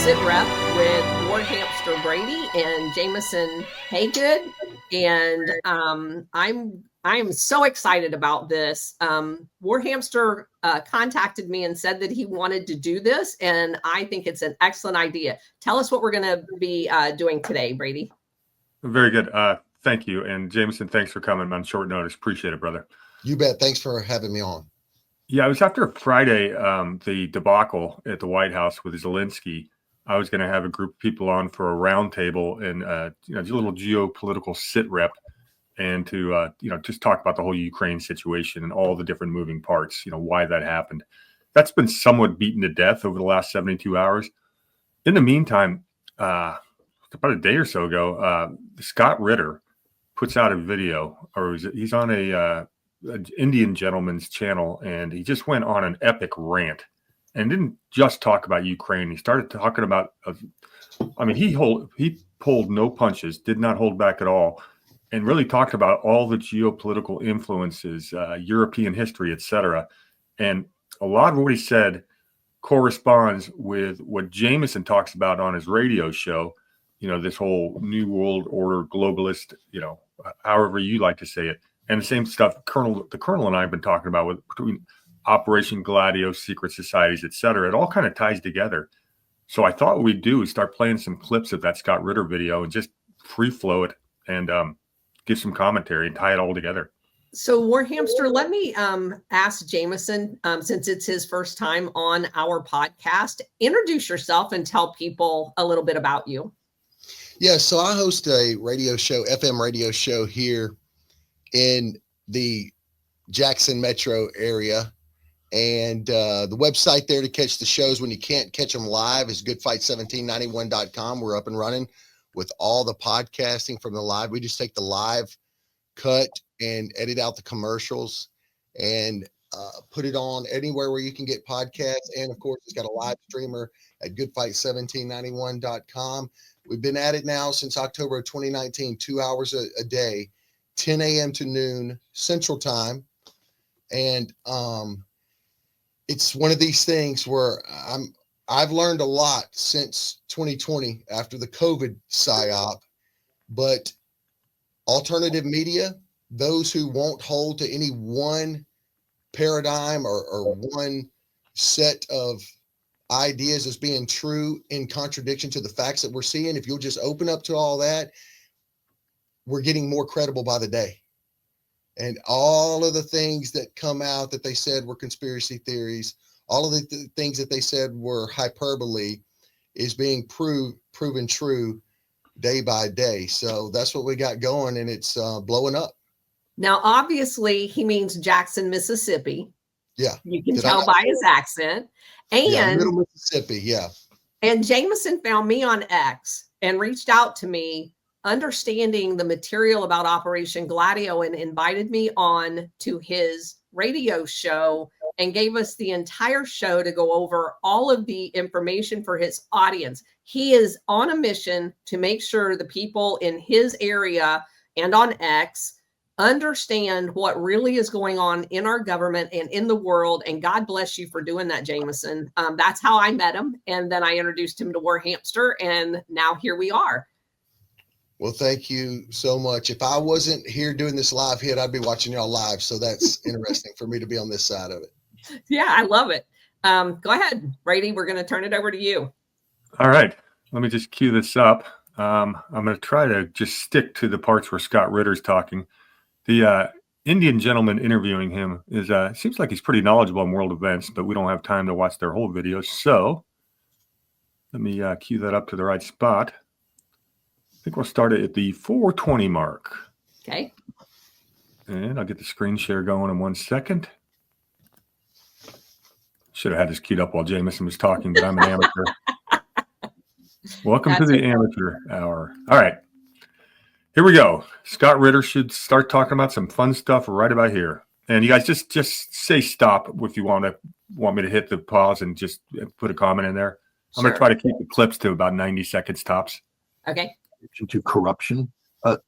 SitRep with War Hamster Brady and Jameson Haygood, and I am so excited about this. War Hamster contacted me and said that he wanted to do this, and I think it's an excellent idea. Tell us what we're going to be doing today, Brady. Very good. Thank you. And Jameson, thanks for coming on short notice. Appreciate it, brother. You bet. Thanks for having me on. Yeah, it was after Friday, the debacle at the White House with Zelensky. I was going to have a group of people on for a roundtable and a little geopolitical sit rep, and to just talk about the whole Ukraine situation and all the different moving parts. Why that happened. That's been somewhat beaten to death over the last 72 hours. In the meantime, about a day or so ago, Scott Ritter puts out a video, or he's on an Indian gentleman's channel, and he just went on an epic rant and didn't just talk about Ukraine. He started talking about, he pulled no punches, did not hold back at all, and really talked about all the geopolitical influences, European history, etc. And a lot of what he said corresponds with what Jameson talks about on his radio show. This whole New World Order, globalist, however you like to say it. And the same stuff the Colonel and I have been talking about between Operation Gladio, secret societies, etc. It all kind of ties together. So I thought what we'd do is start playing some clips of that Scott Ritter video and just free flow it and give some commentary and tie it all together. So War Hamster, let me ask Jameson, since it's his first time on our podcast, introduce yourself and tell people a little bit about you. Yeah, so I host a radio show, FM radio show here in the Jackson metro area. And the website there to catch the shows when you can't catch them live is goodfight1791.com. We're up and running with all the podcasting from the live. We just take the live cut and edit out the commercials and put it on anywhere where you can get podcasts. And of course, it's got a live streamer at goodfight1791.com. We've been at it now since October of 2019, 2 hours a day, 10 a.m. to noon Central Time. And it's one of these things where I've learned a lot since 2020 after the COVID psyop, but alternative media, those who won't hold to any one paradigm or one set of ideas as being true in contradiction to the facts that we're seeing, if you'll just open up to all that, we're getting more credible by the day. And all of the things that come out that they said were conspiracy theories, all of the things that they said were hyperbole is being proven true day by day. So that's what we got going, and it's blowing up. Now, obviously, he means Jackson, Mississippi. Yeah. You can tell by his accent. And Middle Mississippi, yeah. And Jameson found me on X and reached out to me, understanding the material about Operation Gladio, and invited me on to his radio show and gave us the entire show to go over all of the information for his audience. He is on a mission to make sure the people in his area and on X understand what really is going on in our government and in the world. And God bless you for doing that, Jameson. That's how I met him. And then I introduced him to War Hamster, and now here we are. Well, thank you so much. If I wasn't here doing this live hit, I'd be watching y'all live. So that's interesting for me to be on this side of it. Yeah, I love it. Go ahead, Brady. We're going to turn it over to you. All right. Let me just cue this up. I'm going to try to just stick to the parts where Scott Ritter's talking. The Indian gentleman interviewing him seems like he's pretty knowledgeable on world events, but we don't have time to watch their whole video. So let me cue that up to the right spot. I think we'll start it at the 4:20 mark. Okay. And I'll get the screen share going in 1 second. Should have had this queued up while Jameson was talking, but I'm an amateur. Welcome to the amateur hour. All right. Here we go. Scott Ritter should start talking about some fun stuff right about here. And you guys just say stop if you want me to hit the pause and just put a comment in there. I'm going to try to keep the clips to about 90 seconds tops. Okay. To corruption.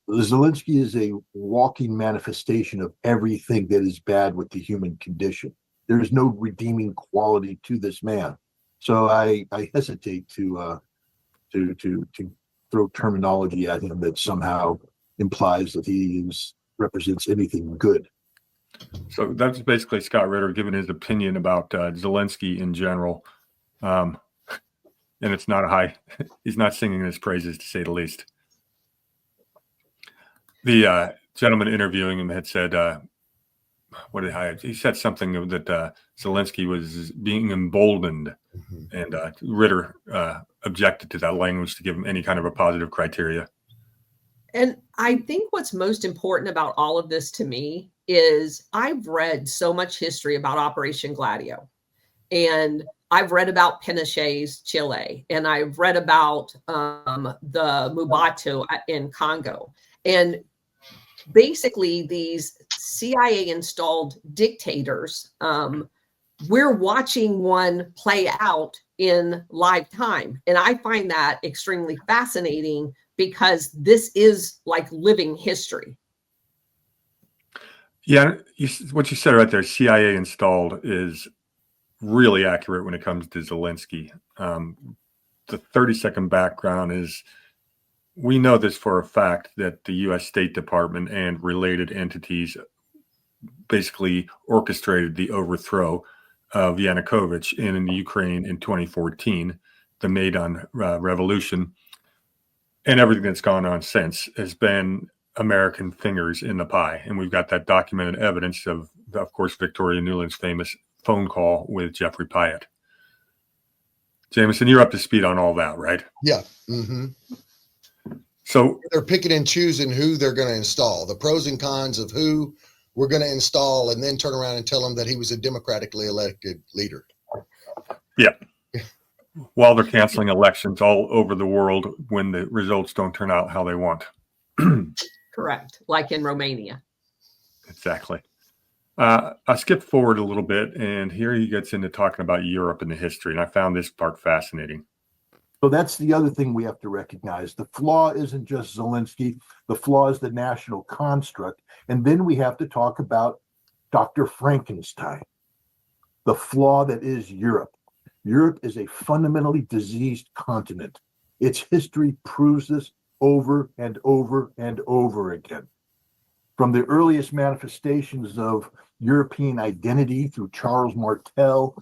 Zelensky is a walking manifestation of everything that is bad with the human condition. There is no redeeming quality to this man. So I hesitate to to throw terminology at him that somehow implies that he represents anything good. So that's basically Scott Ritter giving his opinion about Zelensky in general. And it's not he's not singing his praises, to say the least. The gentleman interviewing him had said, he said something that Zelensky was being emboldened, and Ritter objected to that language to give him any kind of a positive criteria. And I think what's most important about all of this to me is I've read so much history about Operation Gladio, and I've read about Pinochet's Chile, and I've read about the Mobutu in Congo. And basically these CIA installed dictators, we're watching one play out in live time. And I find that extremely fascinating because this is like living history. Yeah, what you said right there, CIA installed, is really accurate when it comes to Zelensky. The 30-second background is, we know this for a fact, that the U.S. State Department and related entities basically orchestrated the overthrow of Yanukovych in the Ukraine in 2014, the Maidan Revolution. And everything that's gone on since has been American fingers in the pie. And we've got that documented evidence of course, Victoria Nuland's famous phone call with Jeffrey Pyatt. Jameson, you're up to speed on all that, right? Yeah. Mm-hmm. So they're picking and choosing who they're going to install, the pros and cons of who we're going to install, and then turn around and tell them that he was a democratically elected leader. Yeah. While they're canceling elections all over the world when the results don't turn out how they want. Correct. Like in Romania. Exactly. I skipped forward a little bit, and here he gets into talking about Europe and the history, and I found this part fascinating. So that's the other thing we have to recognize. The flaw isn't just Zelensky. The flaw is the national construct. And then we have to talk about Dr. Frankenstein, the flaw that is Europe. Europe is a fundamentally diseased continent. Its history proves this over and over and over again. From the earliest manifestations of European identity through Charles Martel,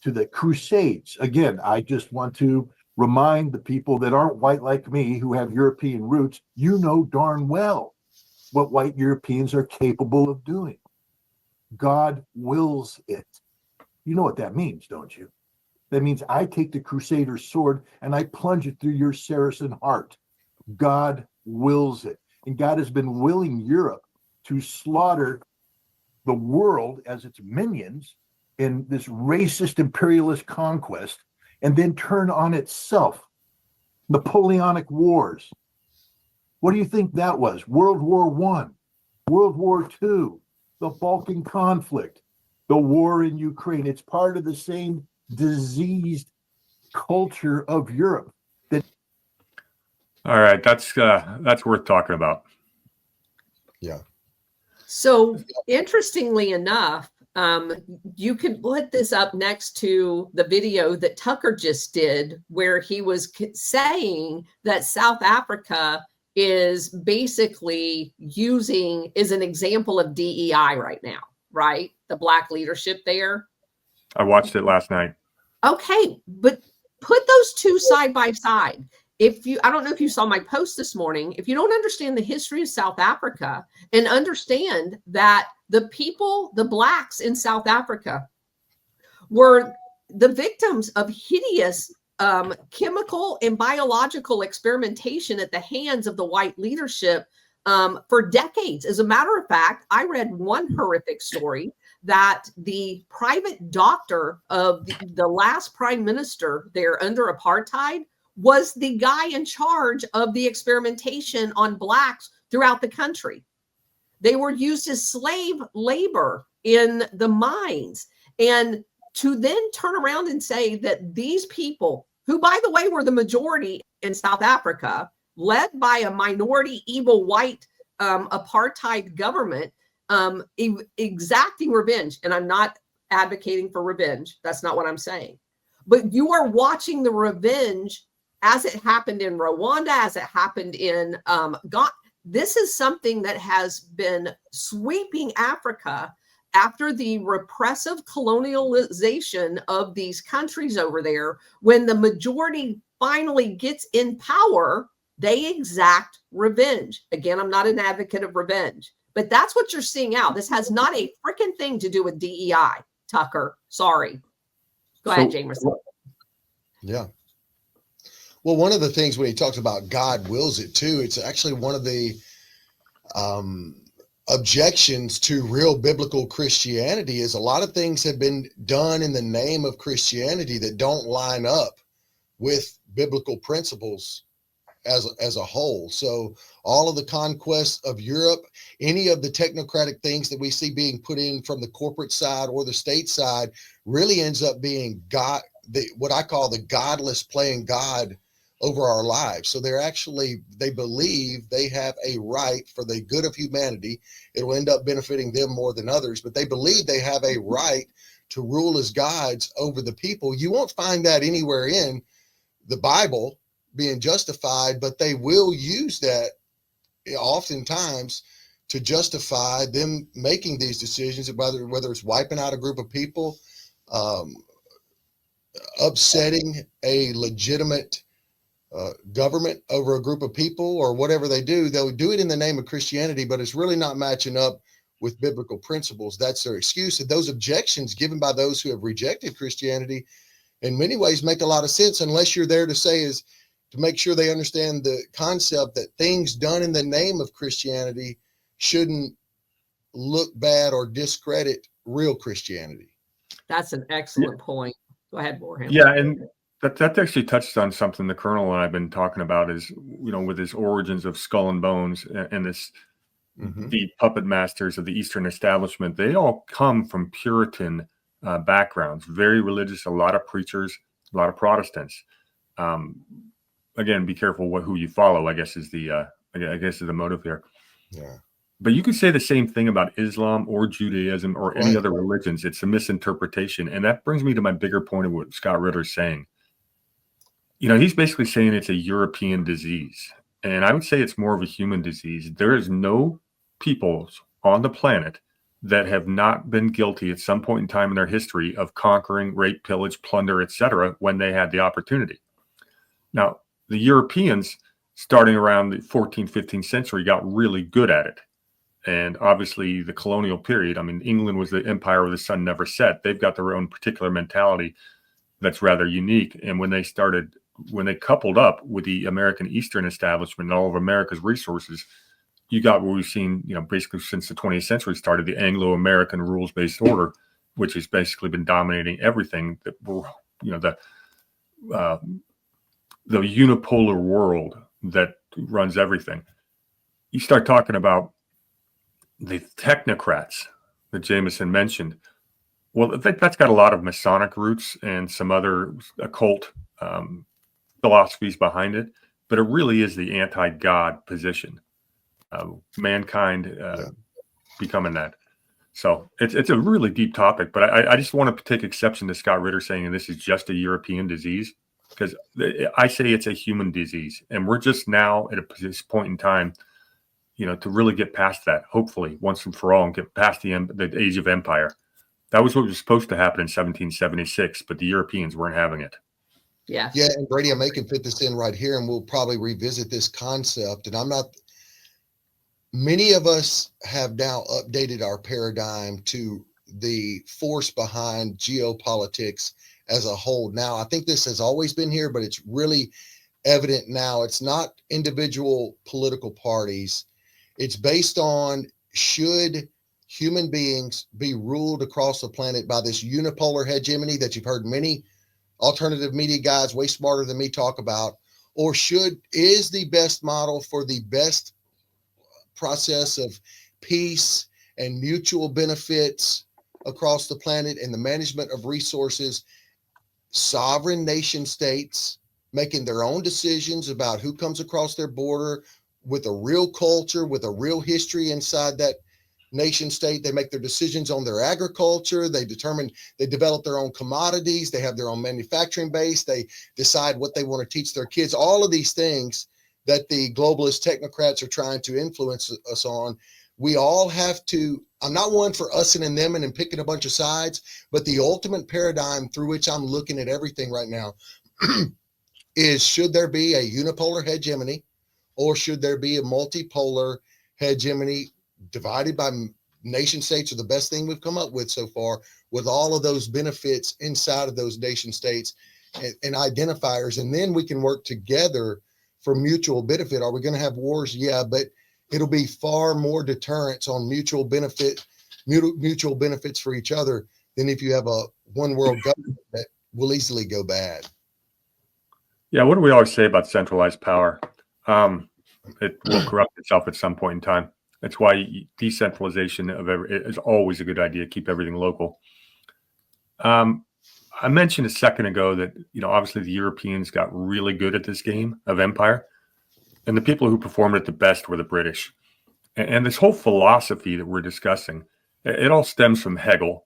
to the Crusades. Again, I just want to remind the people that aren't white like me, who have European roots, you know darn well what white Europeans are capable of doing. God wills it. You know what that means, don't you? That means I take the Crusader's sword and I plunge it through your Saracen heart. God wills it. And God has been willing Europe to slaughter the world as its minions in this racist imperialist conquest, and then turn on itself. Napoleonic Wars. What do you think that was? World War I, World War II, the Balkan conflict, the war in Ukraine. It's part of the same diseased culture of Europe. All right, that's worth talking about. Yeah. So interestingly enough, you can put this up next to the video that Tucker just did, where he was saying that South Africa is basically is an example of DEI right now, right? The Black leadership there. I watched it last night. Okay, but put those two side by side. I don't know if you saw my post this morning, if you don't understand the history of South Africa and understand that the people, the Blacks in South Africa, were the victims of hideous chemical and biological experimentation at the hands of the white leadership for decades. As a matter of fact, I read one horrific story that the private doctor of the last prime minister there under apartheid was the guy in charge of the experimentation on Blacks throughout the country. They were used as slave labor in the mines. And to then turn around and say that these people, who, by the way, were the majority in South Africa, led by a minority, evil, white apartheid government, exacting revenge. And I'm not advocating for revenge. That's not what I'm saying. But you are watching the revenge as it happened in Rwanda, as it happened in this is something that has been sweeping Africa after the repressive colonialization of these countries over there. When the majority finally gets in power, they exact revenge. Again, I'm not an advocate of revenge, but that's what you're seeing out. This has not a freaking thing to do with DEI, Tucker. Sorry. Go ahead, Jameson. Yeah. Well, one of the things when he talks about God wills it too, it's actually one of the objections to real biblical Christianity is a lot of things have been done in the name of Christianity that don't line up with biblical principles as a whole. So all of the conquest of Europe, any of the technocratic things that we see being put in from the corporate side or the state side really ends up being God, what I call the godless playing God over our lives. So they believe they have a right for the good of humanity. It will end up benefiting them more than others, but they believe they have a right to rule as gods over the people. You won't find that anywhere in the Bible being justified, but they will use that oftentimes to justify them making these decisions, whether it's wiping out a group of people, upsetting a legitimate government over a group of people, or whatever they do. They'll do it in the name of Christianity, but it's really not matching up with biblical principles. That's their excuse. And those objections given by those who have rejected Christianity in many ways make a lot of sense, unless you're there to say is to make sure they understand the concept that things done in the name of Christianity shouldn't look bad or discredit real Christianity. That's an excellent point. Go ahead, Warhammer. Yeah, and that actually touched on something the Colonel and I've been talking about is, with his origins of Skull and Bones and this, the puppet masters of the Eastern establishment, they all come from Puritan backgrounds, very religious, a lot of preachers, a lot of Protestants. Again, be careful who you follow, I guess is the motive here. Yeah. But you could say the same thing about Islam or Judaism or any other religions. It's a misinterpretation. And that brings me to my bigger point of what Scott Ritter is saying. He's basically saying it's a European disease. And I would say it's more of a human disease. There is no peoples on the planet that have not been guilty at some point in time in their history of conquering, rape, pillage, plunder, etc., when they had the opportunity. Now, the Europeans, starting around the 14th, 15th century, got really good at it. And obviously the colonial period, England was the empire where the sun never set. They've got their own particular mentality that's rather unique. And when they coupled up with the American Eastern establishment and all of America's resources, you got what we've seen, basically since the 20th century started, the Anglo-American rules-based order, which has basically been dominating everything that the unipolar world that runs everything. You start talking about the technocrats that Jameson mentioned. Well, that's got a lot of Masonic roots and some other occult philosophies behind it, but it really is the anti-God position. Mankind becoming that. So it's a really deep topic, but I just want to take exception to Scott Ritter saying this is just a European disease, because I say it's a human disease, and we're just now at this point in time, to really get past that, hopefully once and for all, and get past the age of empire. That was what was supposed to happen in 1776, but the Europeans weren't having it. Yeah. Yeah, and Brady, I can fit this in right here, and we'll probably revisit this concept. And many of us have now updated our paradigm to the force behind geopolitics as a whole. Now, I think this has always been here, but it's really evident now. It's not individual political parties. It's based on, should human beings be ruled across the planet by this unipolar hegemony that you've heard many alternative media guys way smarter than me talk about, or is the best model for the best process of peace and mutual benefits across the planet and the management of resources, sovereign nation states making their own decisions about who comes across their border with a real culture, with a real history inside nation state. They make their decisions on their agriculture. They develop their own commodities. They have their own manufacturing base. They decide what they want to teach their kids. All of these things that the globalist technocrats are trying to influence us on. We all have to, I'm not one for ussing and them and picking a bunch of sides, but the ultimate paradigm through which I'm looking at everything right now is, should there be a unipolar hegemony, or should there be a multipolar hegemony? Divided by nation states are the best thing we've come up with so far, with all of those benefits inside of those nation states and identifiers. And then we can work together for mutual benefit. Are we going to have wars? Yeah, but it'll be far more deterrence on mutual benefits for each other than if you have a one world government that will easily go bad. Yeah. What do we always say about centralized power? It will corrupt itself at some point in time. That's why decentralization is always a good idea. Keep everything local. I mentioned a second ago that, obviously the Europeans got really good at this game of empire, and the people who performed it the best were the British. And this whole philosophy that we're discussing, it all stems from Hegel,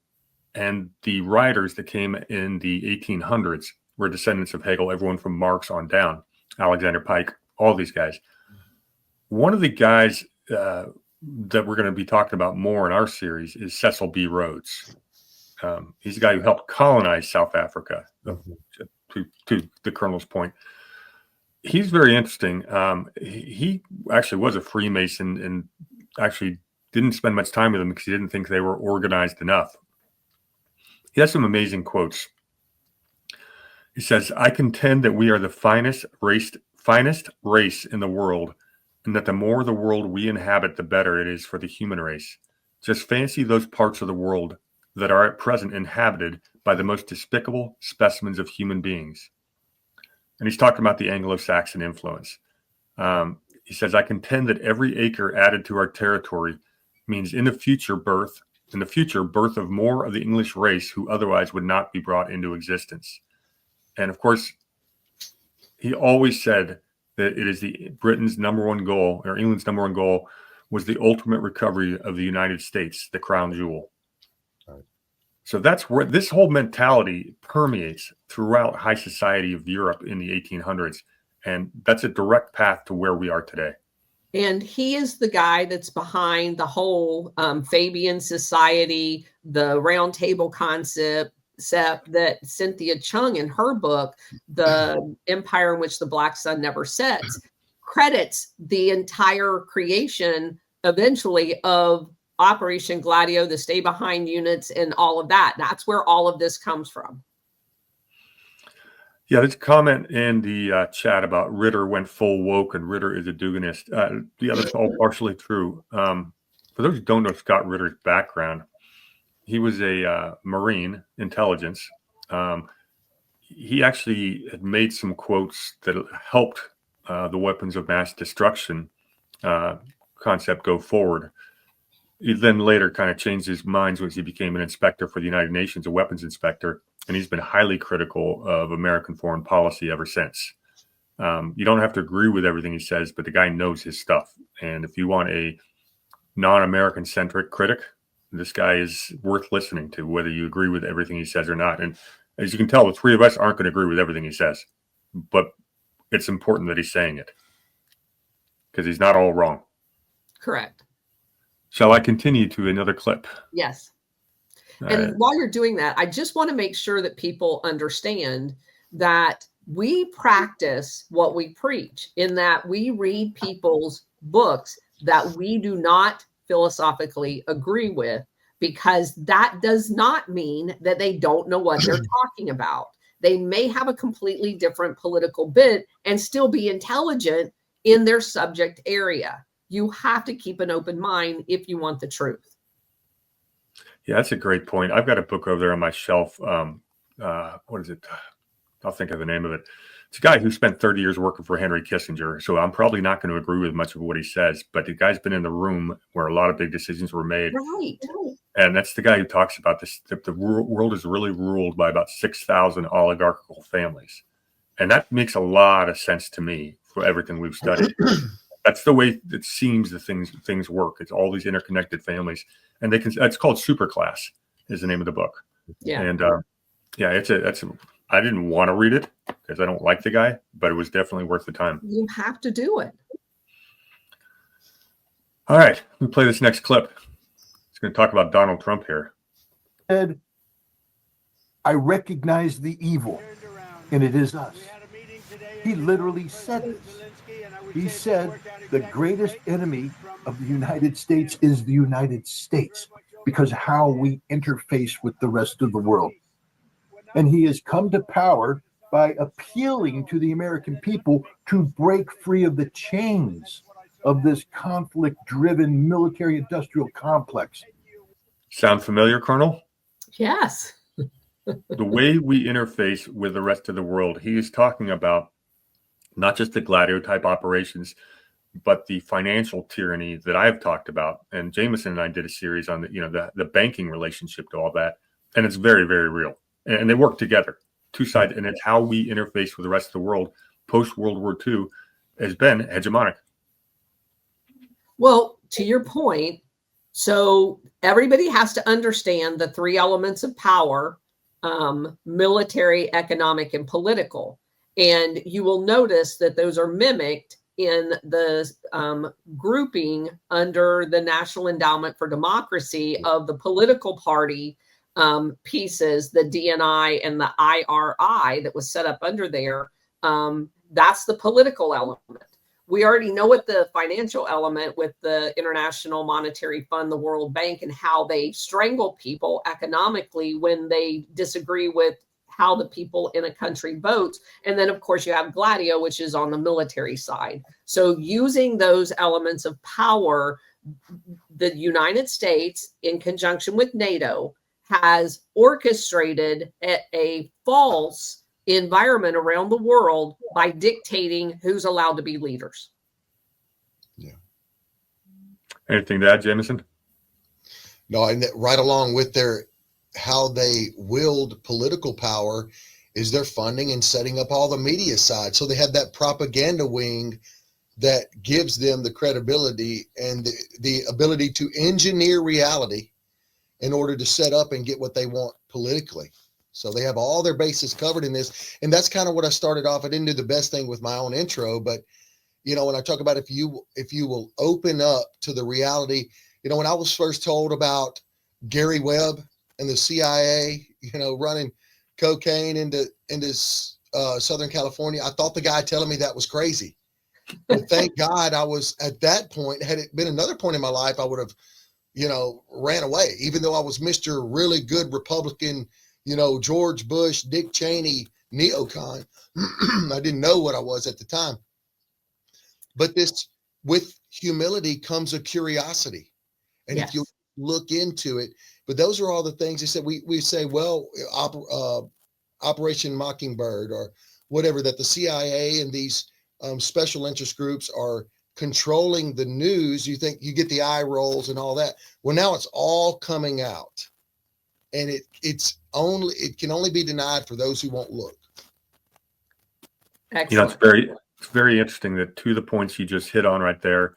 and the writers that came in the 1800s were descendants of Hegel, everyone from Marx on down, Alexander Pike, all these guys. One of the guys that we're going to be talking about more in our series is Cecil B. Rhodes. He's the guy who helped colonize South Africa, to the Colonel's point. He's very interesting. He actually was a Freemason and actually didn't spend much time with them because he didn't think they were organized enough. He has some amazing quotes. He says, "I contend that we are the finest race in the world, and that the more the world we inhabit, the better it is for the human race. Just fancy those parts of the world that are at present inhabited by the most despicable specimens of human beings." And he's talking about the Anglo-Saxon influence. He says, "I contend that every acre added to our territory means in the future birth of more of the English race who otherwise would not be brought into existence." And of course, he always said that it is Britain's number one goal, or England's number one goal, was the ultimate recovery of the United States, the crown jewel. Right. So that's where this whole mentality permeates throughout high society of Europe in the 1800s. And that's a direct path to where we are today. And he is the guy that's behind the whole Fabian Society, the round table concept that Cynthia Chung in her book, The Empire in Which the Black Sun Never Sets, credits the entire creation eventually of Operation Gladio, the stay behind units, and all of that. That's where all of this comes from. Yeah, there's a comment in the chat about Ritter went full woke and Ritter is a Duganist. Yeah, that's all partially true. For those who don't know Scott Ritter's background, he was a Marine intelligence. He actually had made some quotes that helped the weapons of mass destruction concept go forward. He then later kind of changed his mind once he became an inspector for the United Nations, a weapons inspector, and he's been highly critical of American foreign policy ever since. You don't have to agree with everything he says, but the guy knows his stuff. And if you want a non-American centric critic, this guy is worth listening to, whether you agree with everything he says or not. And as you can tell, the three of us aren't going to agree with everything he says, but it's important that he's saying it because he's not all wrong. Correct. Shall I continue to another clip? Yes. And while you're doing that, I just want to make sure that people understand that we practice what we preach, in that we read people's books that we do not philosophically agree with, because that does not mean that they don't know what they're talking about. They may have a completely different political bent and still be intelligent in their subject area. You have to keep an open mind if you want the truth. Yeah, that's a great point. I've got a book over there on my shelf. What is it? I'll think of the name of it. It's a guy who spent 30 years working for Henry Kissinger. So I'm probably not going to agree with much of what he says, but the guy's been in the room where a lot of big decisions were made. Right. And that's the guy who talks about this. The world is really ruled by about 6,000 oligarchical families. And that makes a lot of sense to me for everything we've studied. That's the way it seems that things work. It's all these interconnected families, and that's called Superclass is the name of the book. Yeah. And I didn't want to read it because I don't like the guy, but it was definitely worth the time. You have to do it. All right, let me play this next clip. It's going to talk about Donald Trump here. Said, I recognize the evil, and it is us. He literally said this. He said the greatest enemy of the United States is the United States because how we interface with the rest of the world. And he has come to power by appealing to the American people to break free of the chains of this conflict-driven military-industrial complex. Sound familiar, Colonel? Yes. The way we interface with the rest of the world, he is talking about not just the Gladio type operations, but the financial tyranny that I've talked about. And Jameson and I did a series on the banking relationship to all that. And it's very, very real. And they work together, two sides. And it's how we interface with the rest of the world post World War II has been hegemonic. Well, to your point, so everybody has to understand the three elements of power, military, economic, and political. And you will notice that those are mimicked in the grouping under the National Endowment for Democracy of the political party pieces, the DNI and the IRI that was set up under there. That's the political element. We already know what the financial element with the International Monetary Fund, the World Bank, and how they strangle people economically when they disagree with how the people in a country votes. And then, of course, you have Gladio, which is on the military side. So using those elements of power, the United States, in conjunction with NATO, has orchestrated a false environment around the world by dictating who's allowed to be leaders. Yeah. Anything to add, Jameson? No, and right along with how they wield political power is their funding and setting up all the media side. So they have that propaganda wing that gives them the credibility and the ability to engineer reality in order to set up and get what they want politically. So they have all their bases covered in this. And that's kind of what I started off. I didn't do the best thing with my own intro, but when I talk about if you will open up to the reality, when I was first told about Gary Webb and the CIA, running cocaine into Southern California, I thought the guy telling me that was crazy. But thank God I was at that point. Had it been another point in my life, I would have, ran away, even though I was Mr. Really Good Republican, George Bush, Dick Cheney, neocon. I didn't know what I was at the time. But with humility comes a curiosity. And Yes. if you look into it, but those are all the things they said. We say, well, Operation Mockingbird or whatever, that the CIA and these special interest groups are controlling the news. You think you get the eye rolls and all that. Well, now it's all coming out. And it can only be denied for those who won't look. Excellent. It's very interesting that two of the points you just hit on right there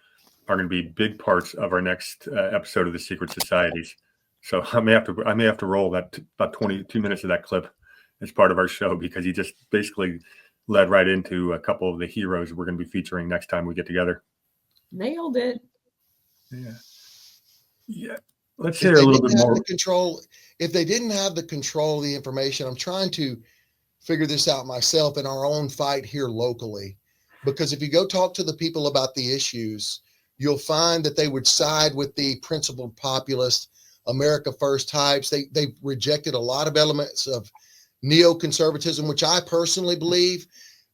are going to be big parts of our next episode of the Secret Societies. So I may have to roll that about 22 minutes of that clip as part of our show, because he just basically led right into a couple of the heroes we're going to be featuring next time we get together. Nailed it. Yeah. Let's hear a little bit more. If they didn't have the control of the information, I'm trying to figure this out myself in our own fight here locally. Because if you go talk to the people about the issues, you'll find that they would side with the principled populist, America First types. They rejected a lot of elements of neoconservatism, which I personally believe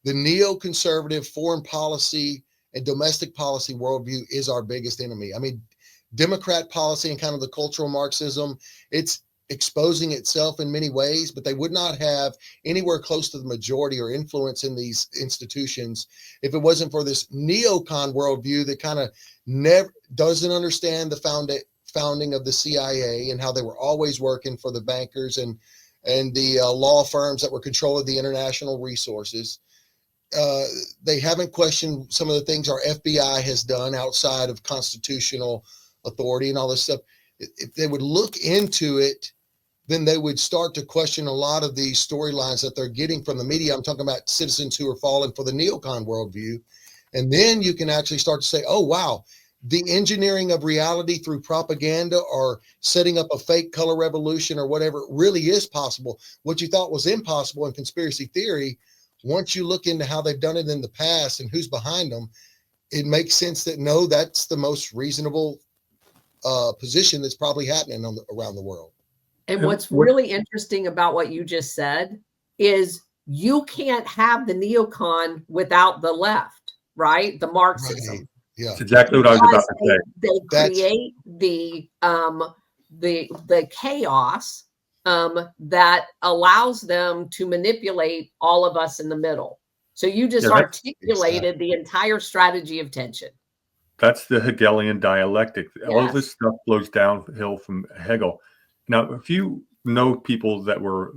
the neoconservative foreign policy and domestic policy worldview is our biggest enemy. I mean, Democrat policy and kind of the cultural Marxism, it's exposing itself in many ways, but they would not have anywhere close to the majority or influence in these institutions if it wasn't for this neocon worldview that kind of never doesn't understand the founding of the CIA and how they were always working for the bankers and the law firms that were controlling the international resources. they haven't questioned some of the things our FBI has done outside of constitutional authority and all this stuff. If they would look into it, then they would start to question a lot of these storylines that they're getting from the media. I'm talking about citizens who are falling for the neocon worldview. And then you can actually start to say, oh, wow, the engineering of reality through propaganda or setting up a fake color revolution or whatever really is possible. What you thought was impossible in conspiracy theory, once you look into how they've done it in the past and who's behind them, it makes sense that no, that's the most reasonable position that's probably happening around the world. And what's really interesting about what you just said is you can't have the neocon without the left, right? The Marxism. Right. Yeah, that's exactly what I was about to say. They create the chaos that allows them to manipulate all of us in the middle. So you just articulated the entire strategy of tension. That's the Hegelian dialectic. Yes. All of this stuff flows downhill from Hegel. Now, if you know people that were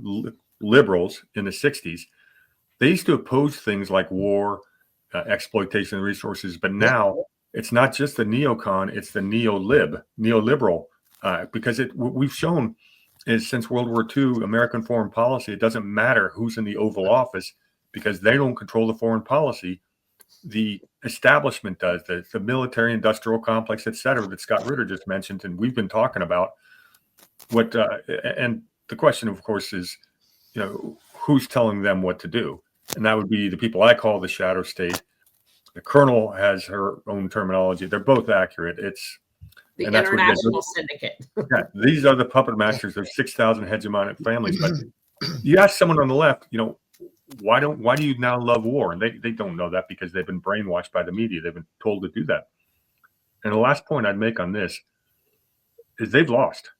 liberals in the 60s, they used to oppose things like war, exploitation of resources. But now it's not just the neocon, it's the neoliberal, because we've shown is since World War II, American foreign policy, it doesn't matter who's in the Oval Office because they don't control the foreign policy. The establishment does, the military industrial complex, et cetera, that Scott Ritter just mentioned, and we've been talking about. And the question, of course, is, who's telling them what to do? And that would be the people I call the shadow state. The colonel has her own terminology. They're both accurate. It's the international syndicate. Yeah, these are the puppet masters. There's 6,000 hegemonic families. But you ask someone on the left, why do you now love war? And they don't know that because they've been brainwashed by the media. They've been told to do that. And the last point I'd make on this is they've lost.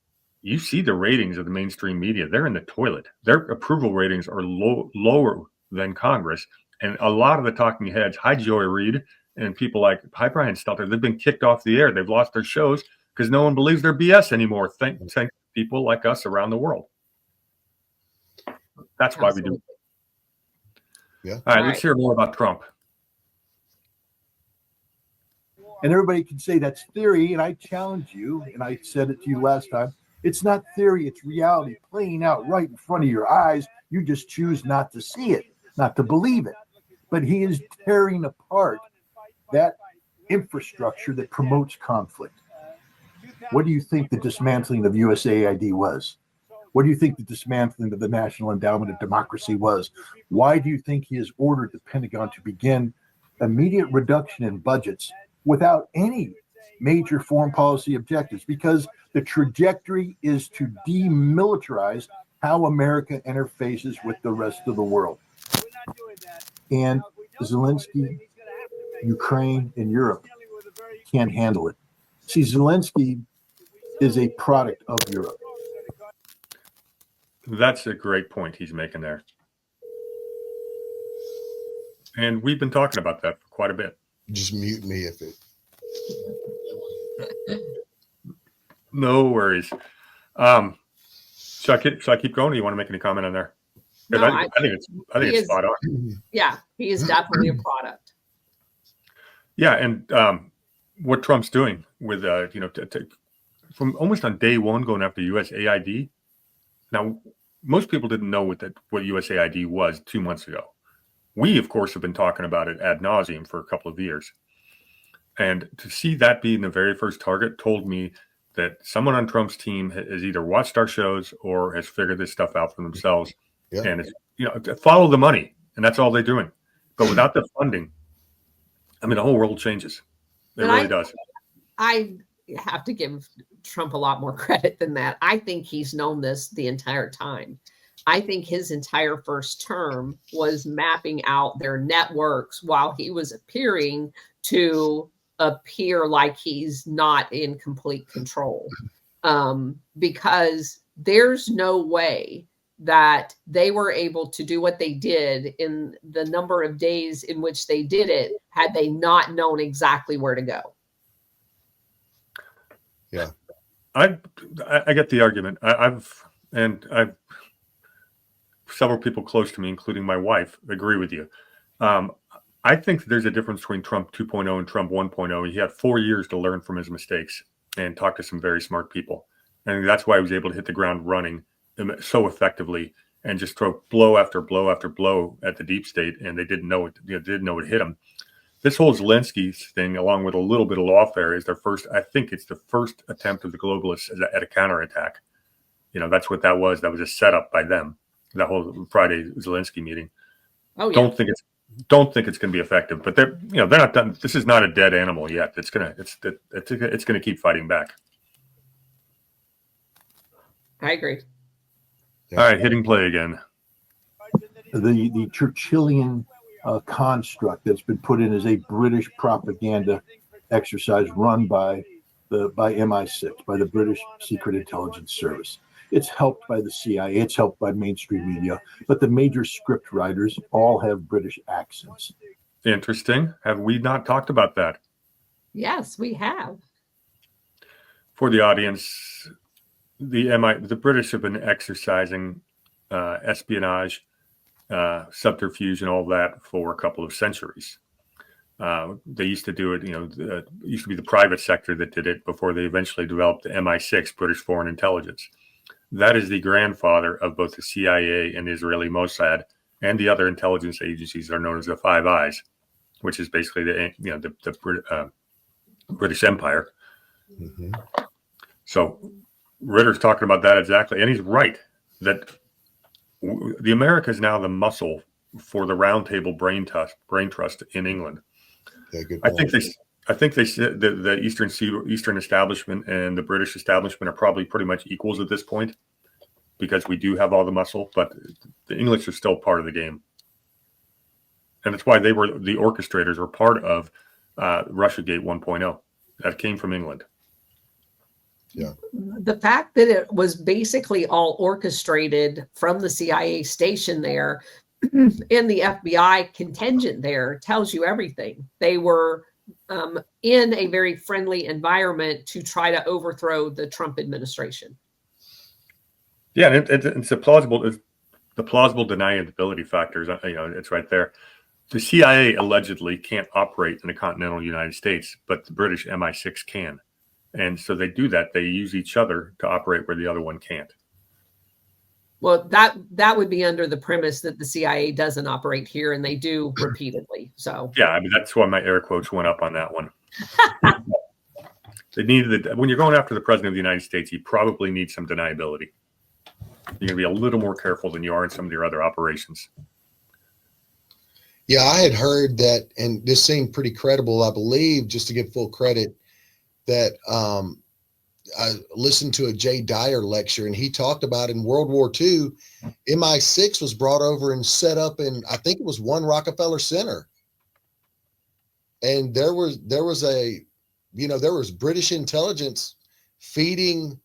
You see the ratings of the mainstream media. They're in the toilet. Their approval ratings are lower than Congress. And a lot of the talking heads, hi, Joy Reid, and people like Brian Stelter, they've been kicked off the air. They've lost their shows because no one believes their BS anymore. Thank people like us around the world. That's why we do it. Yeah. All right, let's hear more about Trump. And everybody can say that's theory, and I challenge you, and I said it to you last time, it's not theory, it's reality playing out right in front of your eyes. You just choose not to see it, not to believe it. But he is tearing apart that infrastructure that promotes conflict. What do you think the dismantling of USAID was? What do you think the dismantling of the National Endowment of Democracy was? Why do you think he has ordered the Pentagon to begin immediate reduction in budgets without any major foreign policy objectives? Because the trajectory is to demilitarize how America interfaces with the rest of the world. And Zelensky, Ukraine, and Europe can't handle it. See, Zelensky is a product of Europe. That's a great point he's making there. And we've been talking about that for quite a bit. Just mute me if it. No worries. Should I keep going? Or you want to make any comment on there? No, I think it's spot on. Yeah, he is definitely a product. Yeah, and what Trump's doing with from almost on day one going after USAID. Now, most people didn't know what USAID was 2 months ago. We, of course, have been talking about it ad nauseum for a couple of years. And to see that being the very first target told me that someone on Trump's team has either watched our shows or has figured this stuff out for themselves. Yeah. And it's, follow the money, and that's all they're doing. But without the funding, I mean, the whole world changes. It really does. I have to give Trump a lot more credit than that. I think he's known this the entire time. I think his entire first term was mapping out their networks while he was appearing to appear like he's not in complete control. Because there's no way that they were able to do what they did in the number of days in which they did it had they not known exactly where to go. Yeah. I get the argument. I've several people close to me, including my wife, agree with you. I think there's a difference between Trump 2.0 and Trump 1.0. He had 4 years to learn from his mistakes and talk to some very smart people. And that's why he was able to hit the ground running so effectively and just throw blow after blow after blow at the deep state. And they didn't know it, didn't know it hit them. This whole Zelensky thing, along with a little bit of lawfare, is their first. I think it's the first attempt of the globalists at a counterattack. That's what that was. That was a setup by them. That whole Friday Zelensky meeting. Oh, yeah. Don't think it's going to be effective, but they're not done. This is not a dead animal yet. It's gonna keep fighting back. I agree. All right, hitting play again. The Churchillian construct that's been put in as a British propaganda exercise run by MI6, by the British Secret Intelligence Service. It's helped by the CIA, it's helped by mainstream media, but the major script writers all have British accents. Interesting. Have we not talked about that? Yes, we have. For the audience, the British have been exercising espionage, subterfuge, and all that for a couple of centuries. They used to do it, it used to be the private sector that did it before they eventually developed the MI6, British Foreign Intelligence. That is the grandfather of both the CIA and the Israeli Mossad and the other intelligence agencies that are known as the Five Eyes, which is basically the British Empire. Mm-hmm. So Ritter's talking about that exactly, and he's right that the America is now the muscle for the roundtable brain trust in England. Yeah, good I point. think they said that the Eastern establishment and the British establishment are probably pretty much equals at this point, because we do have all the muscle, but the English are still part of the game, and that's why the orchestrators were part of Russiagate 1.0. That came from England. Yeah. The fact that it was basically all orchestrated from the CIA station there and the FBI contingent there tells you everything. They were in a very friendly environment to try to overthrow the Trump administration. Yeah, and it's the plausible deniability factors. It's right there. The CIA allegedly can't operate in the continental United States, but the British MI6 can. And so they do that. They use each other to operate where the other one can't. Well, that would be under the premise that the CIA doesn't operate here, and they do repeatedly. So yeah, I mean, that's why my air quotes went up on that one. They needed when you're going after the president of the United States, you probably need some deniability. You're going to be a little more careful than you are in some of your other operations. Yeah, I had heard that, and this seemed pretty credible, I believe, just to give full credit, that I listened to a Jay Dyer lecture, and he talked about in World War II, MI6 was brought over and set up in, I think it was One Rockefeller Center. And there was British intelligence feeding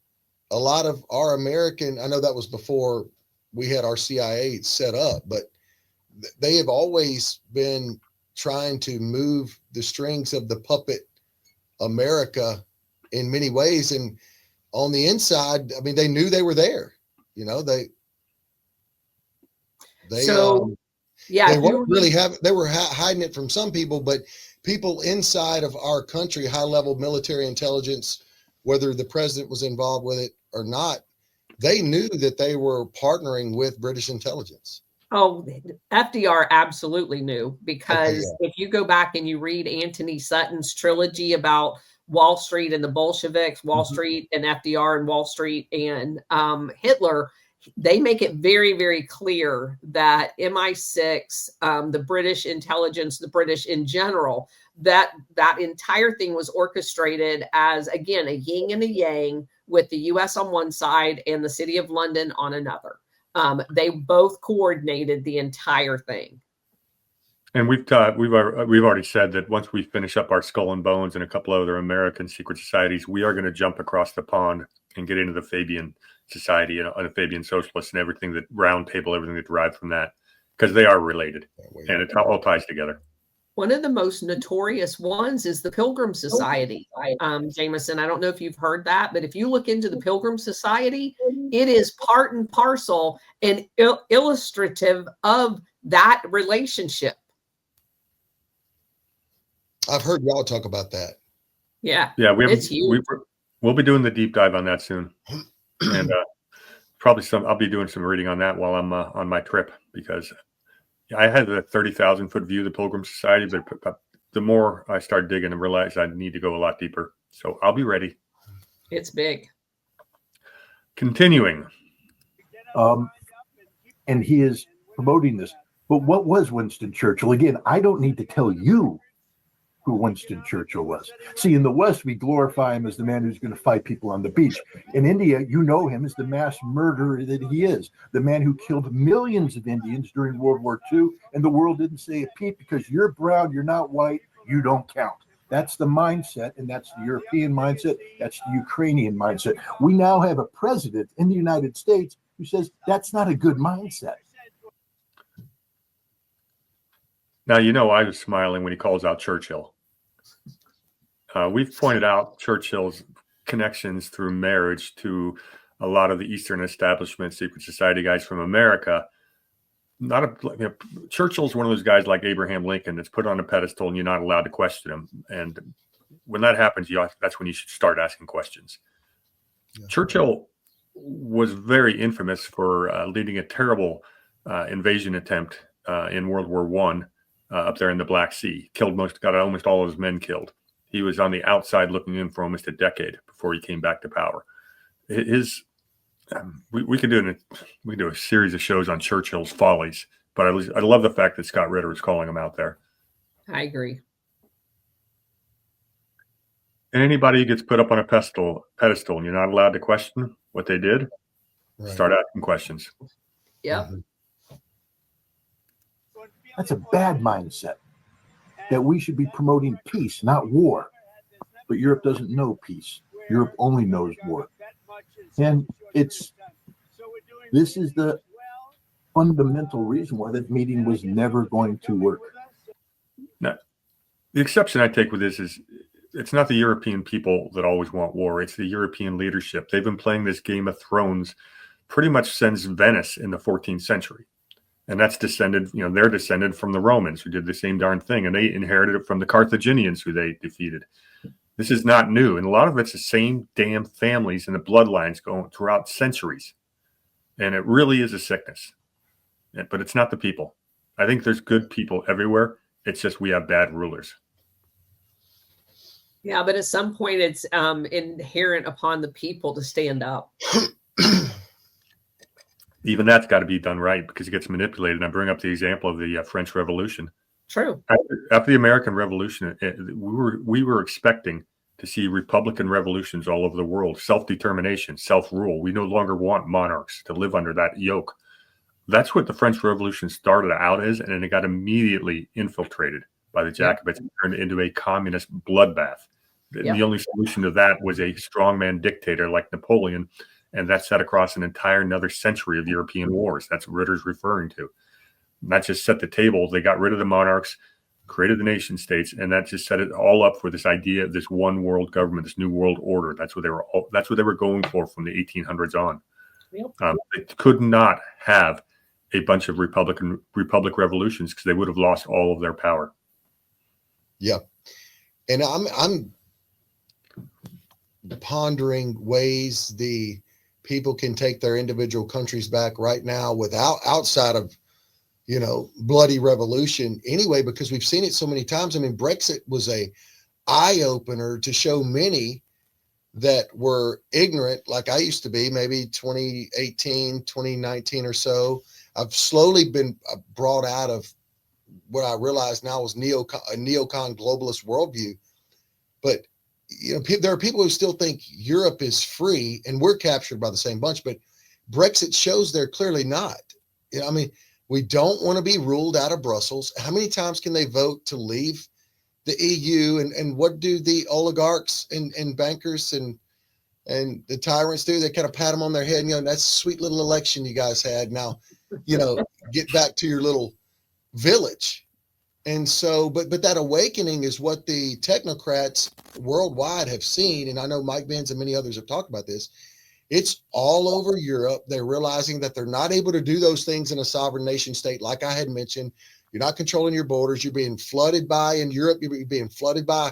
a lot of our American, I know that was before we had our CIA set up, but they have always been trying to move the strings of the puppet America in many ways. And on the inside, I mean, they knew they were there, they weren't really they were hiding it from some people, but people inside of our country, high level military intelligence, whether the president was involved with it or not, they knew that they were partnering with British intelligence. Oh, FDR absolutely knew, because if you go back and you read Anthony Sutton's trilogy about Wall Street and the Bolsheviks, Wall Street and FDR, and Wall Street and Hitler, they make it very, very clear that MI6, the British intelligence, the British in general, that entire thing was orchestrated as, again, a yin and a yang, with the U.S. on one side and the City of London on another. They both coordinated the entire thing. And we've already said that once we finish up our Skull and Bones and a couple other American secret societies, we are going to jump across the pond and get into the Fabian Society and the Fabian Socialists and everything that roundtable, everything that derived from that, because they are related and it all ties together. One of the most notorious ones is the Pilgrim Society. Jameson, I don't know if you've heard that, but if you look into the Pilgrim Society, it is part and parcel and illustrative of that relationship. I've heard y'all talk about that. Yeah. Yeah, It's huge. we'll be doing the deep dive on that soon, and probably I'll be doing some reading on that while I'm on my trip, because I had the 30,000-foot view of the Pilgrim Society, but the more I start digging and realize I need to go a lot deeper. So I'll be ready. It's big. Continuing. And he is promoting this. But what was Winston Churchill? Again, I don't need to tell you who Winston Churchill was. See, in the West, we glorify him as the man who's going to fight people on the beach. In India, you know him as the mass murderer that he is, the man who killed millions of Indians during World War II, and the world didn't say a peep because you're brown, you're not white, you don't count. That's the mindset, and that's the European mindset. That's the Ukrainian mindset. We now have a president in the United States who says that's not a good mindset. Now, I was smiling when he calls out Churchill. We've pointed out Churchill's connections through marriage to a lot of the Eastern establishment, secret society guys from America. Churchill's one of those guys like Abraham Lincoln that's put on a pedestal and you're not allowed to question him. And when that happens, that's when you should start asking questions. Yeah. Churchill was very infamous for leading a terrible invasion attempt in World War I. Up there in the Black Sea, got almost all of his men killed. He was on the outside looking in for almost a decade before he came back to power. We could do a series of shows on Churchill's follies, but I love the fact that Scott Ritter is calling him out there. I agree. And anybody who gets put up on a pedestal and you're not allowed to question what they did, right. Start asking questions. Yep. Mm-hmm. That's a bad mindset, that we should be promoting peace, not war. But Europe doesn't know peace. Europe only knows war. And this is the fundamental reason why that meeting was never going to work. Now, the exception I take with this is it's not the European people that always want war. It's the European leadership. They've been playing this Game of Thrones pretty much since Venice in the 14th century. And that's they're descended from the Romans who did the same darn thing. And they inherited it from the Carthaginians who they defeated. This is not new. And a lot of it's the same damn families and the bloodlines going throughout centuries. And it really is a sickness. But it's not the people. I think there's good people everywhere. It's just we have bad rulers. Yeah, but at some point it's inherent upon the people to stand up. Even that's got to be done right because it gets manipulated. And I bring up the example of the French Revolution. True. After the American Revolution, we were expecting to see Republican revolutions all over the world, self-determination, self-rule. We no longer want monarchs to live under that yoke. That's what the French Revolution started out as, and it got immediately infiltrated by the Jacobites and turned into a communist bloodbath. Yep. The only solution to that was a strongman dictator like Napoleon. And that set across another century of European wars. That's what Ritter's referring to. And that just set the table. They got rid of the monarchs, created the nation states, and that just set it all up for this idea of this one world government, this new world order. That's what they were going for from the 1800s on. Yep. They could not have a bunch of republic revolutions because they would have lost all of their power. Yeah, and I'm pondering ways the people can take their individual countries back right now outside of, bloody revolution anyway, because we've seen it so many times. I mean, Brexit was a eye opener to show many that were ignorant, like I used to be, maybe 2018, 2019 or so. I've slowly been brought out of what I realize now was a neocon globalist worldview. But there are people who still think Europe is free and we're captured by the same bunch, but Brexit shows they're clearly not. We don't want to be ruled out of Brussels. How many times can they vote to leave the EU? And what do the oligarchs and bankers and the tyrants do? They kind of pat them on their head. That's a sweet little election you guys had. Now, get back to your little village. And so, but that awakening is what the technocrats worldwide have seen. And I know Mike Benz and many others have talked about this. It's all over Europe. They're realizing that they're not able to do those things in a sovereign nation state, like I had mentioned. You're not controlling your borders. You're being flooded by, in Europe, you're being flooded by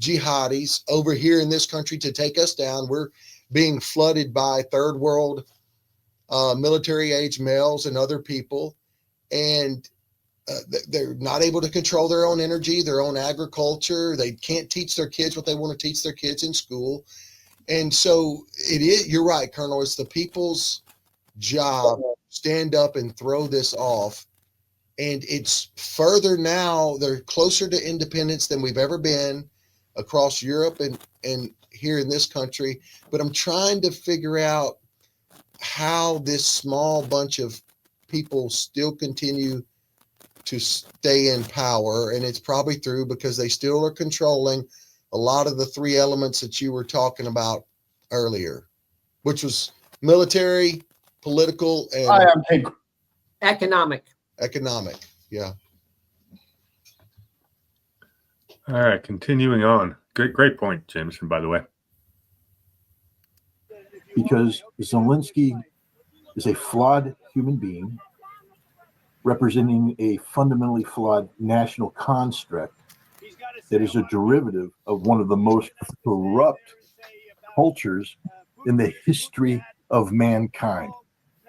jihadis. Over here in this country to take us down, we're being flooded by third world military age males and other people. And they're not able to control their own energy, their own agriculture. They can't teach their kids what they want to teach their kids in school. And so you're right, Colonel, it's the people's job to stand up and throw this off. And it's further now, they're closer to independence than we've ever been across Europe and here in this country. But I'm trying to figure out how this small bunch of people still continue to stay in power. And it's probably through because they still are controlling a lot of the three elements that you were talking about earlier, which was military, political, and economic. Yeah. All right, continuing on. Great point, Jameson, by the way. Because Zelensky is a flawed human being representing a fundamentally flawed national construct that is a derivative of one of the most corrupt cultures in the history of mankind.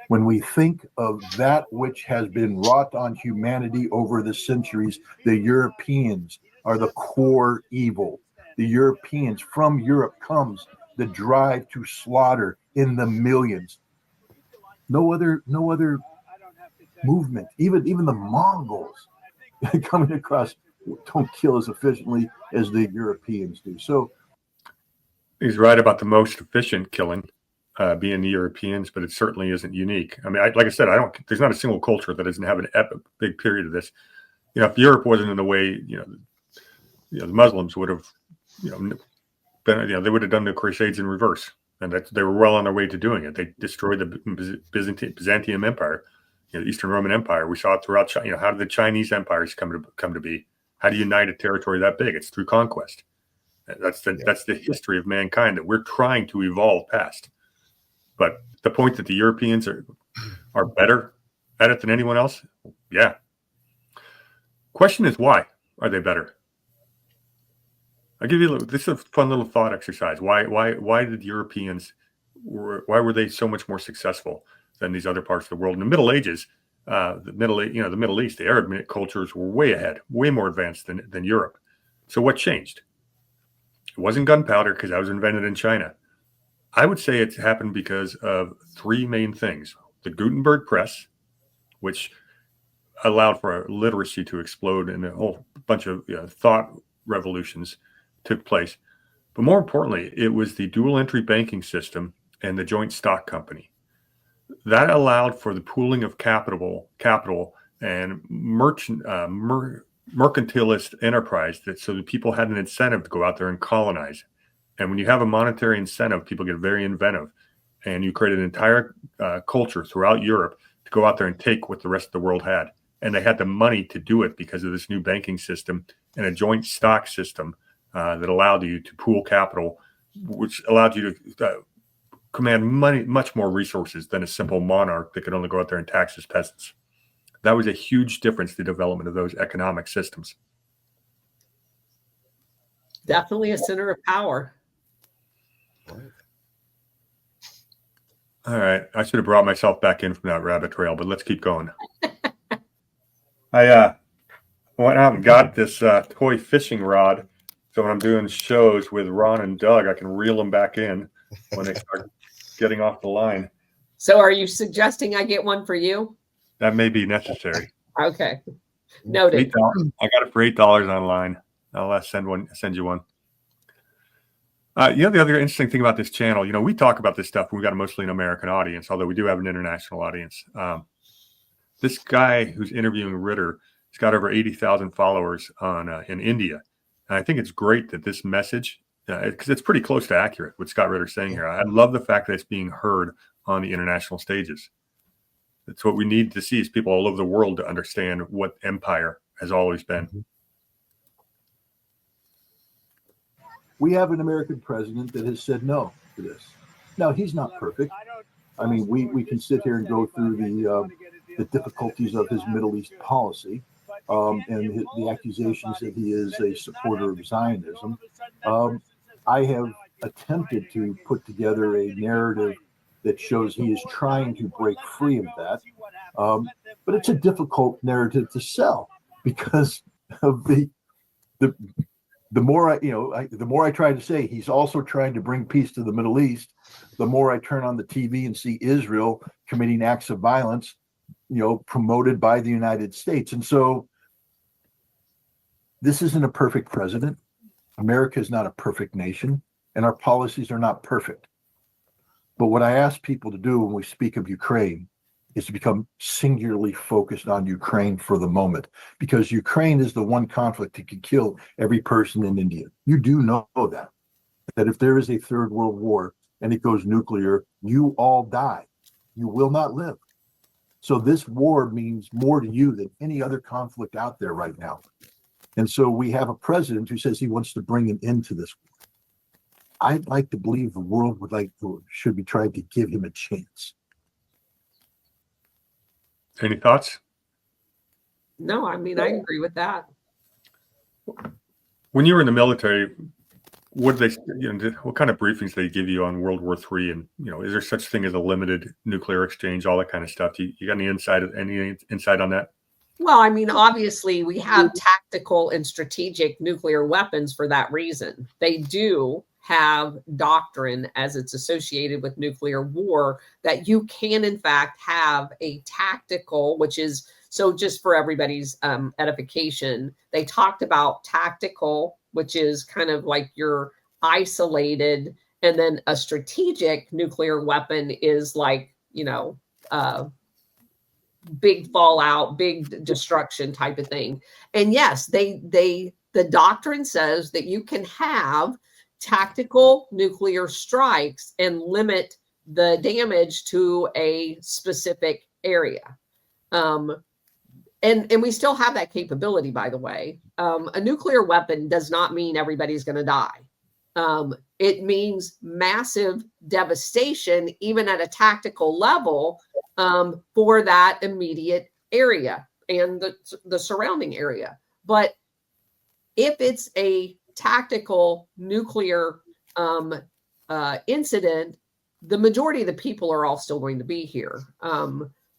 When we think of that which has been wrought on humanity over the centuries, the Europeans are the core evil. The Europeans, from Europe comes the drive to slaughter in the millions. No other movement, even the Mongols coming across, don't kill as efficiently as the Europeans do. So he's right about the most efficient killing being the Europeans, but it certainly isn't unique. I mean, like I said, there's not a single culture that doesn't have a big period of this. You know, if Europe wasn't in the way, the Muslims would have, been, they would have done the Crusades in reverse, and that they were well on their way to doing it. They destroyed the Byzantium Empire, the Eastern Roman Empire. We saw it throughout China. How did the Chinese empires come to be? How do you unite a territory that big? It's through conquest. That's the history of mankind that we're trying to evolve past. But the point that the Europeans are better at it than anyone else, yeah. Question is, why are they better? I'll give you this is a fun little thought exercise. Why did Europeans, why were they so much more successful than these other parts of the world? In the Middle Ages, the Middle East, the Arab cultures were way ahead, way more advanced than Europe. So what changed? It wasn't gunpowder because that was invented in China. I would say it's happened because of three main things. The Gutenberg press, which allowed for literacy to explode and a whole bunch of thought revolutions took place. But more importantly, it was the dual entry banking system and the joint stock company. That allowed for the pooling of capital and mercantilist enterprise so that people had an incentive to go out there and colonize. And when you have a monetary incentive, people get very inventive, and you create an entire culture throughout Europe to go out there and take what the rest of the world had. And they had the money to do it because of this new banking system and a joint stock system that allowed you to pool capital, which allowed you to command much more resources than a simple monarch that could only go out there and tax his peasants. That was a huge difference, the development of those economic systems. Definitely a center of power. All right. I should have brought myself back in from that rabbit trail, but let's keep going. I went out and got this toy fishing rod. So when I'm doing shows with Ron and Doug, I can reel them back in when they start getting off the line. So are you suggesting I get one for you? That may be necessary. Okay. Noted. I got it for $8 online. I'll send you one. The other interesting thing about this channel, we talk about this stuff. We've got mostly an American audience, although we do have an international audience. This guy who's interviewing Ritter, he's got over 80,000 followers in India. And I think it's great that this message, because it's pretty close to accurate what Scott Ritter's saying here. I love the fact that it's being heard on the international stages. That's what we need to see, is people all over the world to understand what empire has always been. We have an American president that has said no to this. Now, he's not perfect. I mean, we can sit here and go through the difficulties of his Middle East policy, and the accusations that he is a supporter of Zionism. I have attempted to put together a narrative that shows he is trying to break free of that. But it's a difficult narrative to sell because of the more the more I try to say he's also trying to bring peace to the Middle East, the more I turn on the TV and see Israel committing acts of violence, promoted by the United States. And so this isn't a perfect president. America is not a perfect nation, and our policies are not perfect. But what I ask people to do when we speak of Ukraine is to become singularly focused on Ukraine for the moment, because Ukraine is the one conflict that could kill every person in India. You do know that if there is a third world war and it goes nuclear, you all die. You will not live. So this war means more to you than any other conflict out there right now. And so we have a president who says he wants to bring an end to this war. I'd like to believe the world should be trying to give him a chance. Any thoughts? No, I mean, I agree with that. When you were in the military, what kind of briefings did they give you on World War III? And, is there such thing as a limited nuclear exchange, all that kind of stuff? You got any insight on that? Well, I mean, obviously we have tactical and strategic nuclear weapons for that reason. They do have doctrine as it's associated with nuclear war that you can in fact have a tactical, which is, so just for everybody's edification, they talked about tactical, which is kind of like you're isolated, and then a strategic nuclear weapon is like, big fallout, big destruction type of thing. And yes, the doctrine says that you can have tactical nuclear strikes and limit the damage to a specific area. And we still have that capability, by the way. A nuclear weapon does not mean everybody's going to die. It means massive devastation, even at a tactical level, for that immediate area and the surrounding area. But if it's a tactical nuclear incident, the majority of the people are all still going to be here.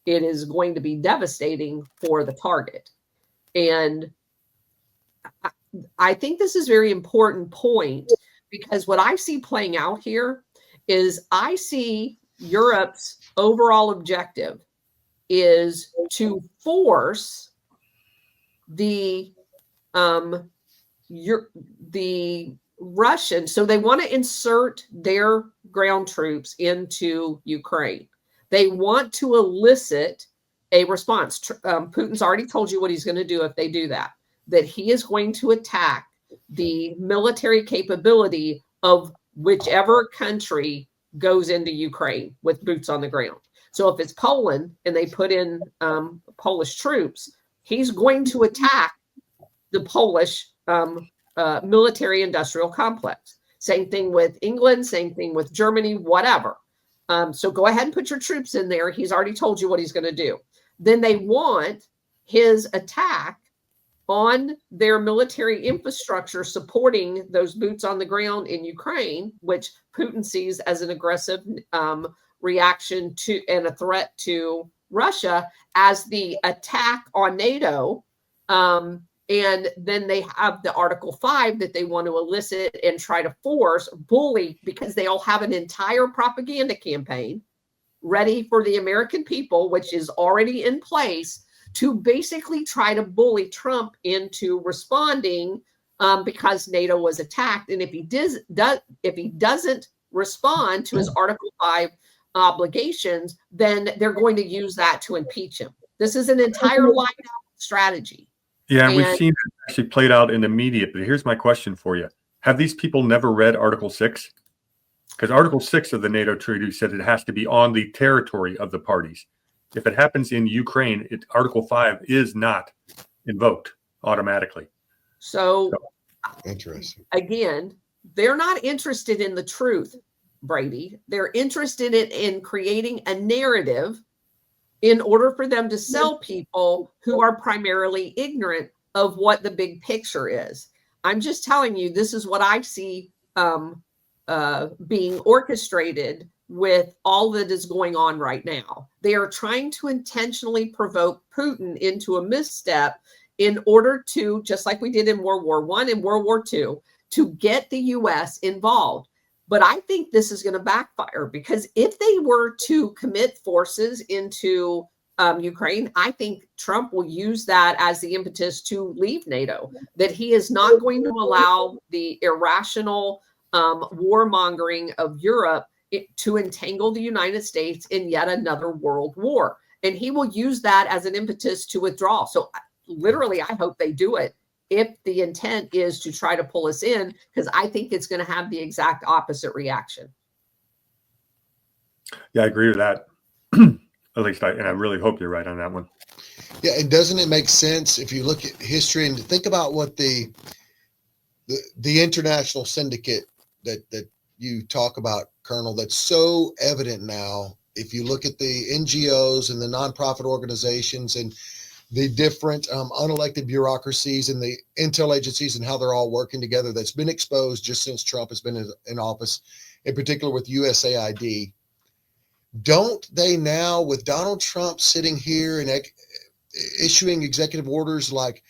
It is going to be devastating for the target. And I think this is a very important point, because what I see playing out here is I see Europe's overall objective is to force the Russians. So they want to insert their ground troops into Ukraine. They want to elicit a response. Putin's already told you what he's going to do if they do that he is going to attack the military capability of whichever country goes into Ukraine with boots on the ground. So if it's Poland and they put in Polish troops, he's going to attack the Polish military industrial complex. Same thing with England, same thing with Germany, whatever. So go ahead and put your troops in there. He's already told you what he's going to do. Then they want his attack on their military infrastructure supporting those boots on the ground in Ukraine, which Putin sees as an aggressive reaction to and a threat to Russia, as the attack on NATO. And then they have the Article 5 that they want to elicit and try to force, bully, because they all have an entire propaganda campaign ready for the American people, which is already in place, to basically try to bully Trump into responding because NATO was attacked. And if he doesn't respond to his Article 5 obligations, then they're going to use that to impeach him. This is an entire lined out strategy. Yeah, and we've seen it actually played out in the media. But here's my question for you. Have these people never read Article 6? Because Article 6 of the NATO treaty said it has to be on the territory of the parties. If it happens in Ukraine, Article 5 is not invoked automatically. So interesting. Again, they're not interested in the truth, Brady. They're interested in creating a narrative in order for them to sell people who are primarily ignorant of what the big picture is. I'm just telling you, this is what I see being orchestrated with all that is going on right now. They are trying to intentionally provoke Putin into a misstep in order to, just like we did in World War I and World War II, to get the US involved. But I think this is going to backfire, because if they were to commit forces into Ukraine, I think Trump will use that as the impetus to leave NATO, that he is not going to allow the irrational warmongering of Europe to entangle the United States in yet another world war. And he will use that as an impetus to withdraw. So literally, I hope they do it if the intent is to try to pull us in, because I think it's going to have the exact opposite reaction. Yeah, I agree with that. At least I really hope you're right on that one. Yeah, and doesn't it make sense if you look at history and think about what the international syndicate that you talk about, Colonel, that's so evident now. If you look at the NGOs and the nonprofit organizations and the different unelected bureaucracies and the intel agencies and how they're all working together, that's been exposed just since Trump has been in office, in particular with USAID. Don't they now, with Donald Trump sitting here and issuing executive orders like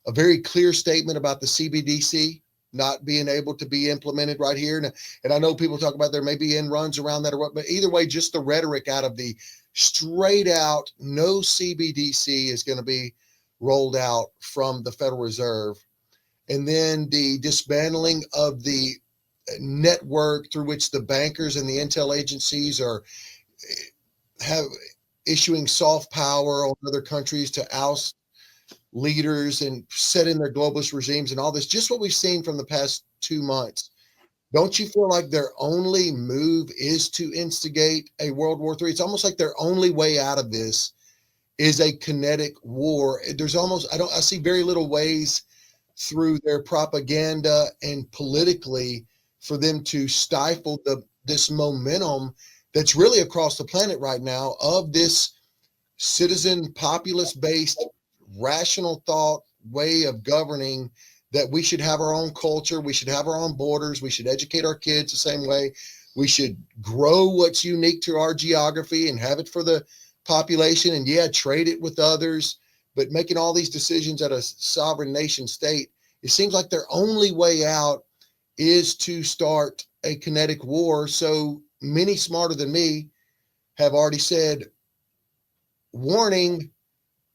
a very clear statement about the CBDC not being able to be implemented right here? And I know people talk about there may be end runs around that or what, but either way, just the rhetoric out of the straight out, no CBDC is going to be rolled out from the Federal Reserve. And then the dismantling of the network through which the bankers and the intel agencies are issuing soft power on other countries to oust leaders and set in their globalist regimes and all this, just what we've seen from the past 2 months. Don't you feel like their only move is to instigate a World War III? It's almost like their only way out of this is a kinetic war. There's almost, I see very little ways through their propaganda and politically for them to stifle this momentum that's really across the planet right now of this citizen populist based rational thought way of governing, that we should have our own culture, we should have our own borders, we should educate our kids the same way, we should grow what's unique to our geography and have it for the population, and trade it with others, but making all these decisions at a sovereign nation state. It seems like their only way out is to start a kinetic war. So many smarter than me have already said, warning,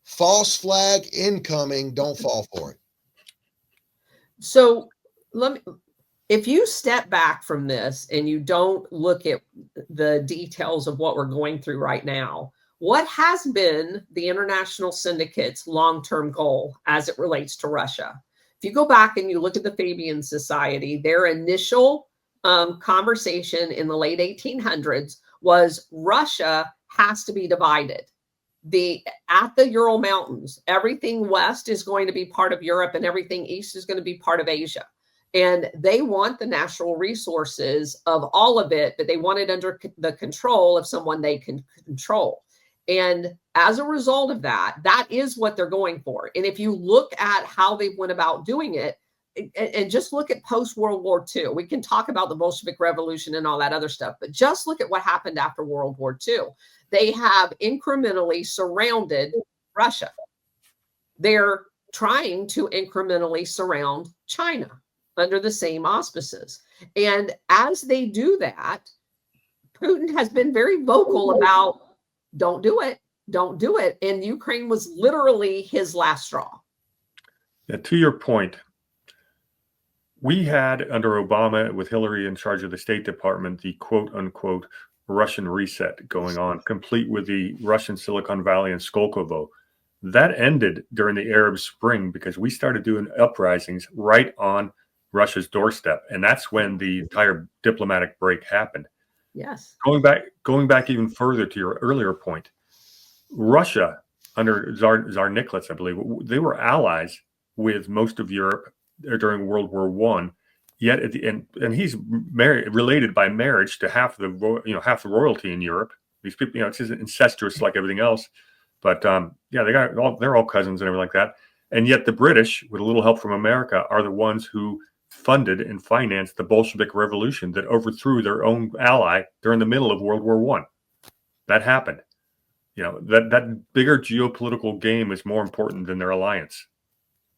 false flag incoming, don't fall for it. So if you step back from this and you don't look at the details of what we're going through right now, what has been the international syndicate's long-term goal as it relates to Russia? If you go back and you look at the Fabian Society, their initial conversation in the late 1800s was Russia has to be divided. At the Ural Mountains, everything west is going to be part of Europe and everything east is going to be part of Asia. And they want the natural resources of all of it, but they want it under the control of someone they can control. And as a result of that, that is what they're going for. And if you look at how they went about doing it, and just look at post-World War II, we can talk about the Bolshevik Revolution and all that other stuff, but just look at what happened after World War II. They have incrementally surrounded Russia. They're trying to incrementally surround China under the same auspices. And as they do that, Putin has been very vocal about, don't do it, don't do it. And Ukraine was literally his last straw. Yeah, to your point, we had under Obama, with Hillary in charge of the State Department, the quote unquote Russian reset going on, complete with the Russian Silicon Valley and Skolkovo. That ended during the Arab Spring because we started doing uprisings right on Russia's doorstep. And that's when the entire diplomatic break happened. Yes. Going back even further to your earlier point, Russia under Tsar Nicholas, I believe, they were allies with most of Europe during World War I. Yet at the end, and he's related by marriage to half the royalty in Europe, These people, it's just incestuous like everything else. But they're all cousins and everything like that. And yet the British, with a little help from America, are the ones who funded and financed the Bolshevik Revolution that overthrew their own ally during the middle of World War I. That happened. That bigger geopolitical game is more important than their alliance.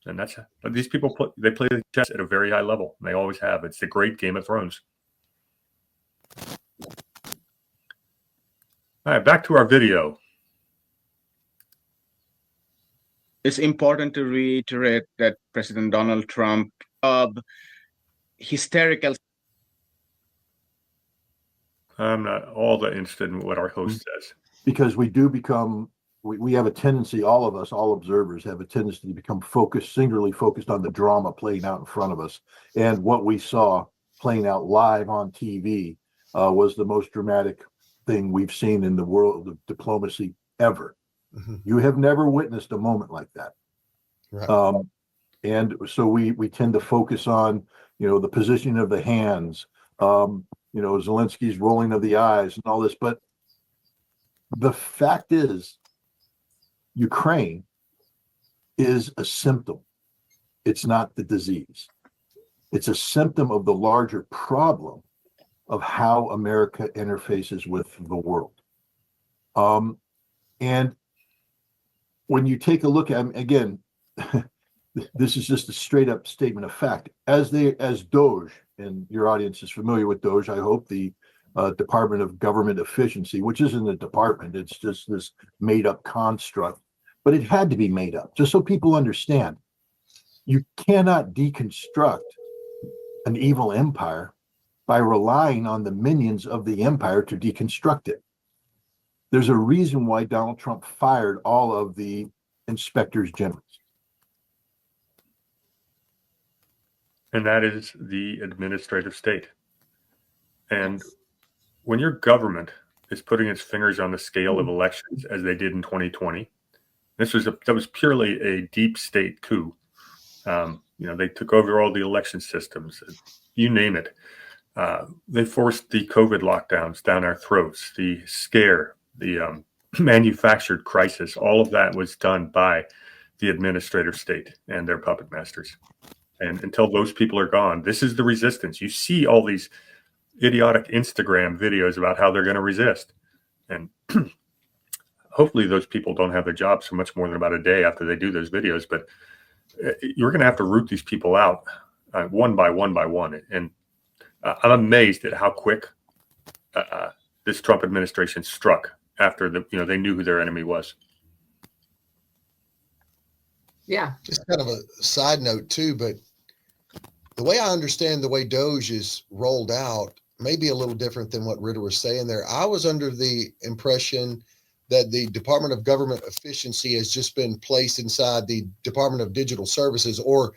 And but these people they play chess at a very high level. And they always have. It's the great Game of Thrones. All right, back to our video. It's important to reiterate that President Donald Trump hysterical. I'm not all that interested in what our host says. Because we have a tendency, all of us, all observers have a tendency to become singularly focused on the drama playing out in front of us. And what we saw playing out live on TV was the most dramatic thing we've seen in the world of diplomacy ever. Mm-hmm. You have never witnessed a moment like that. Right. And so we tend to focus on, the positioning of the hands, Zelensky's rolling of the eyes and all this. But the fact is, Ukraine is a symptom. It's not the disease. It's a symptom of the larger problem of how America interfaces with the world. And when you take a look at, again, this is just a straight up statement of fact. As DOGE, and your audience is familiar with DOGE, I hope, the Department of Government Efficiency, which isn't a department, it's just this made up construct, but it had to be made up, just so people understand. You cannot deconstruct an evil empire by relying on the minions of the empire to deconstruct it. There's a reason why Donald Trump fired all of the inspectors generals. And that is the administrative state. And when your government is putting its fingers on the scale of elections, as they did in 2020, that was purely a deep state coup. They took over all the election systems, you name it. They forced the COVID lockdowns down our throats, the scare, the manufactured crisis. All of that was done by the administrative state and their puppet masters. And until those people are gone, this is the resistance. You see all these idiotic Instagram videos about how they're going to resist. And hopefully those people don't have their jobs for much more than about a day after they do those videos. But you're going to have to root these people out one by one by one. And I'm amazed at how quick this Trump administration struck after they knew who their enemy was. Yeah. Just kind of a side note too, but the way I understand the way DOGE is rolled out may be a little different than what Ritter was saying there. I was under the impression that the Department of Government Efficiency has just been placed inside the Department of Digital Services, or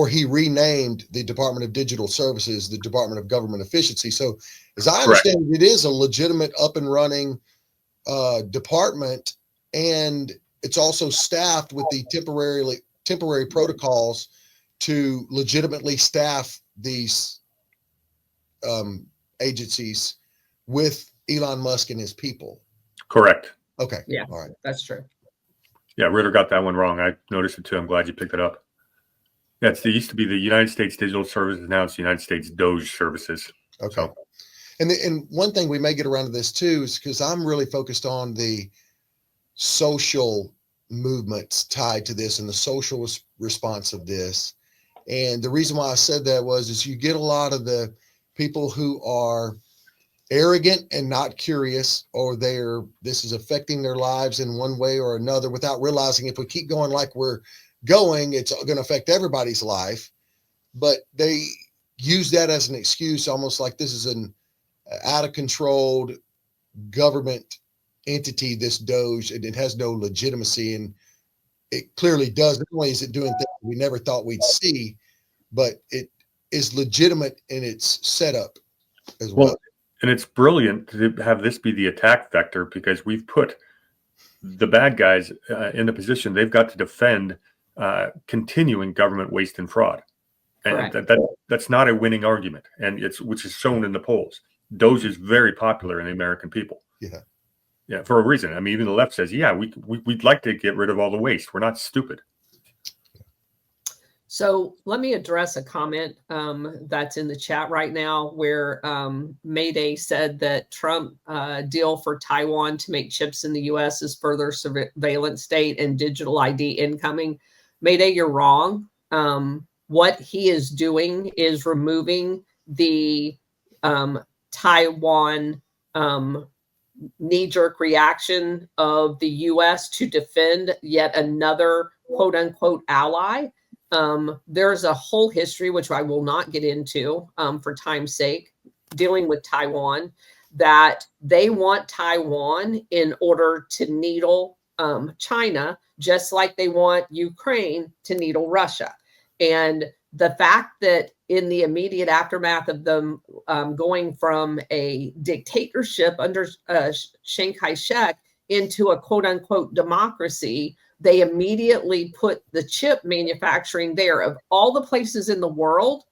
he renamed the Department of Digital Services the Department of Government Efficiency. So as I understand it is a legitimate up and running department, and it's also staffed with the temporary protocols to legitimately staff these agencies with Elon Musk and his people. Correct. Okay. Yeah. All right. That's true. Yeah, Ritter got that one wrong. I noticed it too. I'm glad you picked it up. Yeah, it used to be the United States Digital Services. Now it's the United States DOGE Services. Okay. So. And one thing we may get around to this too is because I'm really focused on the social movements tied to this and the social response of this. And the reason why I said that is you get a lot of the people who are arrogant and not curious, or this is affecting their lives in one way or another without realizing if we keep going like we're going, it's going to affect everybody's life. But they use that as an excuse, almost like this is an out of controlled government entity, this DOGE, and it has no legitimacy. And it clearly does. Not only is it doing things we never thought we'd see, but it is legitimate in its setup as well. And it's brilliant to have this be the attack vector, because we've put the bad guys in the position they've got to defend continuing government waste and fraud. And that's not a winning argument, and which is shown in the polls. DOGE is very popular in the American people. Yeah. Yeah, for a reason. I mean, even the left says, yeah, we'd like to get rid of all the waste. We're not stupid. So let me address a comment that's in the chat right now where Mayday said that Trump deal for Taiwan to make chips in the U.S. is further surveillance state and digital ID incoming. Mayday, you're wrong. What he is doing is removing the Taiwan knee-jerk reaction of the U.S. to defend yet another quote-unquote ally. There's a whole history, which I will not get into for time's sake, dealing with Taiwan, that they want Taiwan in order to needle China, just like they want Ukraine to needle Russia. And the fact that in the immediate aftermath of them going from a dictatorship under Chiang Kai-shek into a quote unquote democracy, they immediately put the chip manufacturing there. Of all the places in the world,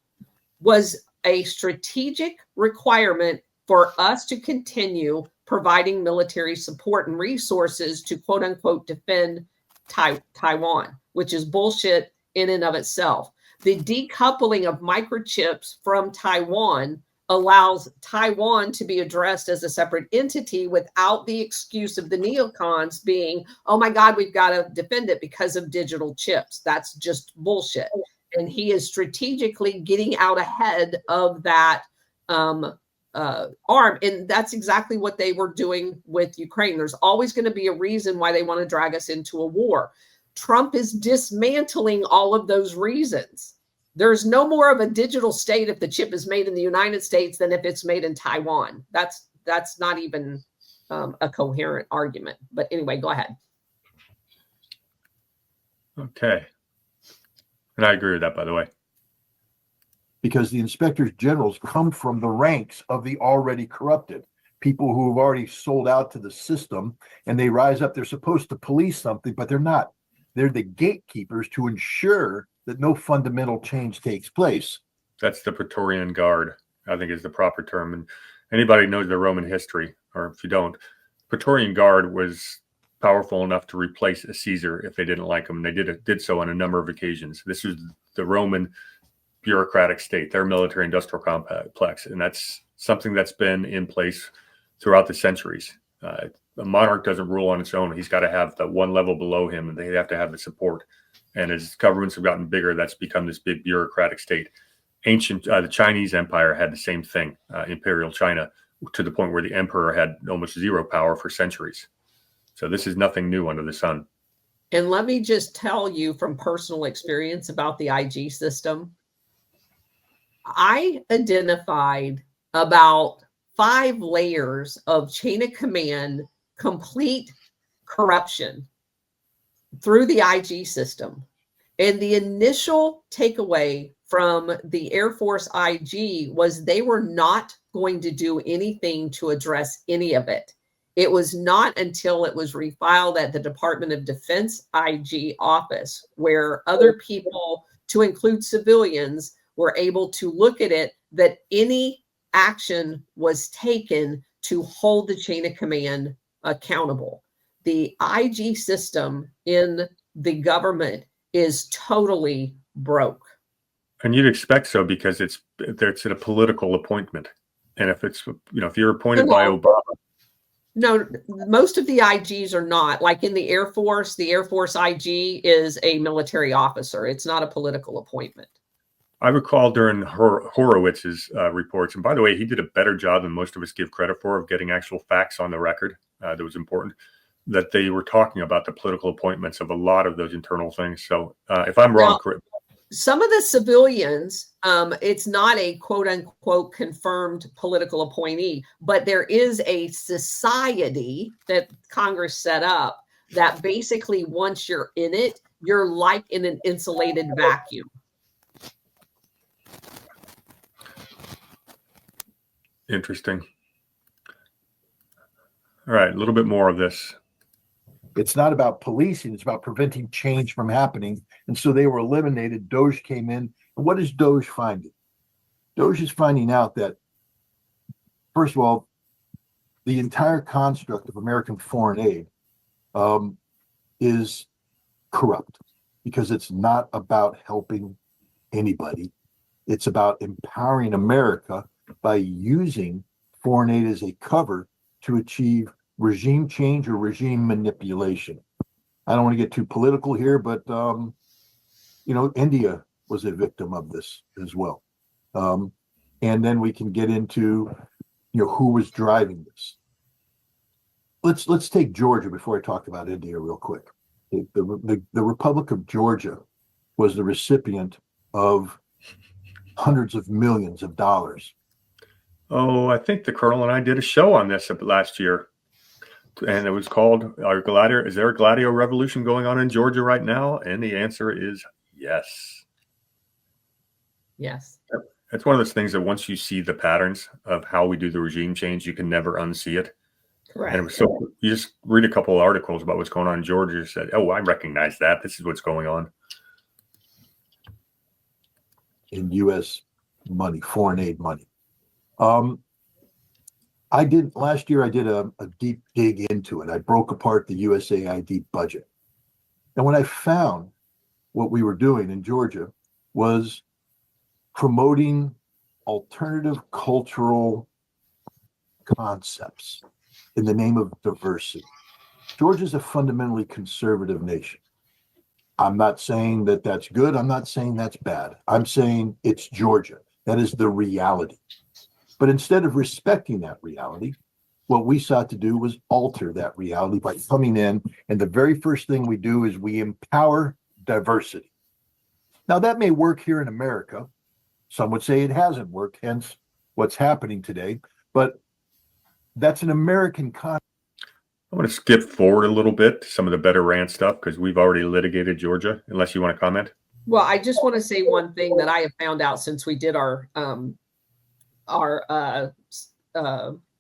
was a strategic requirement for us to continue providing military support and resources to quote unquote defend Taiwan, which is bullshit in and of itself. The decoupling of microchips from Taiwan allows Taiwan to be addressed as a separate entity without the excuse of the neocons being, oh my God, we've got to defend it because of digital chips. That's just bullshit. And he is strategically getting out ahead of that arm. And that's exactly what they were doing with Ukraine. There's always going to be a reason why they want to drag us into a war. Trump is dismantling all of those reasons. There's no more of a digital state if the chip is made in the United States than if it's made in Taiwan. That's not even a coherent argument. But anyway, go ahead. Okay. And I agree with that, by the way. Because the inspectors generals come from the ranks of the already corrupted, people who have already sold out to the system, and they rise up. They're supposed to police something, but they're not. They're the gatekeepers to ensure that no fundamental change takes place. That's the Praetorian Guard, I think is the proper term. And anybody knows the Roman history, or if you don't, Praetorian Guard was powerful enough to replace a Caesar if they didn't like him. They did so on a number of occasions. This is the Roman bureaucratic state, their military industrial complex. And that's something that's been in place throughout the centuries. A monarch doesn't rule on its own. He's got to have the one level below him, and they have to have the support. And as governments have gotten bigger, that's become this big bureaucratic state. The Chinese Empire had the same thing, Imperial China, to the point where the emperor had almost zero power for centuries. So this is nothing new under the sun. And let me just tell you from personal experience about the IG system. I identified about 5 layers of chain of command, complete corruption through the IG system. And the initial takeaway from the Air Force IG was they were not going to do anything to address any of it. It was not until it was refiled at the Department of Defense IG office where other people, to include civilians, were able to look at it that any action was taken to hold the chain of command accountable. The IG system in the government is totally broke. And you'd expect so because it's a political appointment. And if it's, if you're appointed by Obama. No, most of the IGs are not. Like in the Air Force IG is a military officer. It's not a political appointment. I recall during Horowitz's reports, and by the way, he did a better job than most of us give credit for of getting actual facts on the record. That was important, that they were talking about the political appointments of a lot of those internal things. So if I'm wrong, correct. Some of the civilians, it's not a quote unquote confirmed political appointee, but there is a society that Congress set up that basically once you're in it, you're like in an insulated vacuum. Interesting. All right, a little bit more of this. It's not about policing, it's about preventing change from happening. And so they were eliminated. Doge came in. And what is Doge finding? Doge is finding out that, first of all, the entire construct of American foreign aid is corrupt because it's not about helping anybody. It's about empowering America by using foreign aid as a cover to achieve regime change or regime manipulation. I don't want to get too political here, but India was a victim of this as well. And then we can get into who was driving this. Let's take Georgia before I talk about India real quick. The Republic of Georgia was the recipient of hundreds of millions of dollars. Oh, I think the Colonel and I did a show on this last year, and it was called "Our Gladio." Is there a Gladio revolution going on in Georgia right now? And the answer is yes. Yes. It's one of those things that once you see the patterns of how we do the regime change, you can never unsee it. Correct. And it was so you just read a couple of articles about what's going on in Georgia. You said, "Oh, I recognize that. This is what's going on." In U.S. money, foreign aid money. Last year I did a deep dig into it. I broke apart the USAID budget. And what I found what we were doing in Georgia was promoting alternative cultural concepts in the name of diversity. Georgia's a fundamentally conservative nation. I'm not saying that that's good. I'm not saying that's bad. I'm saying it's Georgia. That is the reality. But instead of respecting that reality, what we sought to do was alter that reality by coming in. And the very first thing we do is we empower diversity. Now, that may work here in America. Some would say it hasn't worked, hence what's happening today. But that's an American concept. I want to skip forward a little bit to some of the better rant stuff because we've already litigated Georgia, unless you want to comment. Well, I just want to say one thing that I have found out since we did our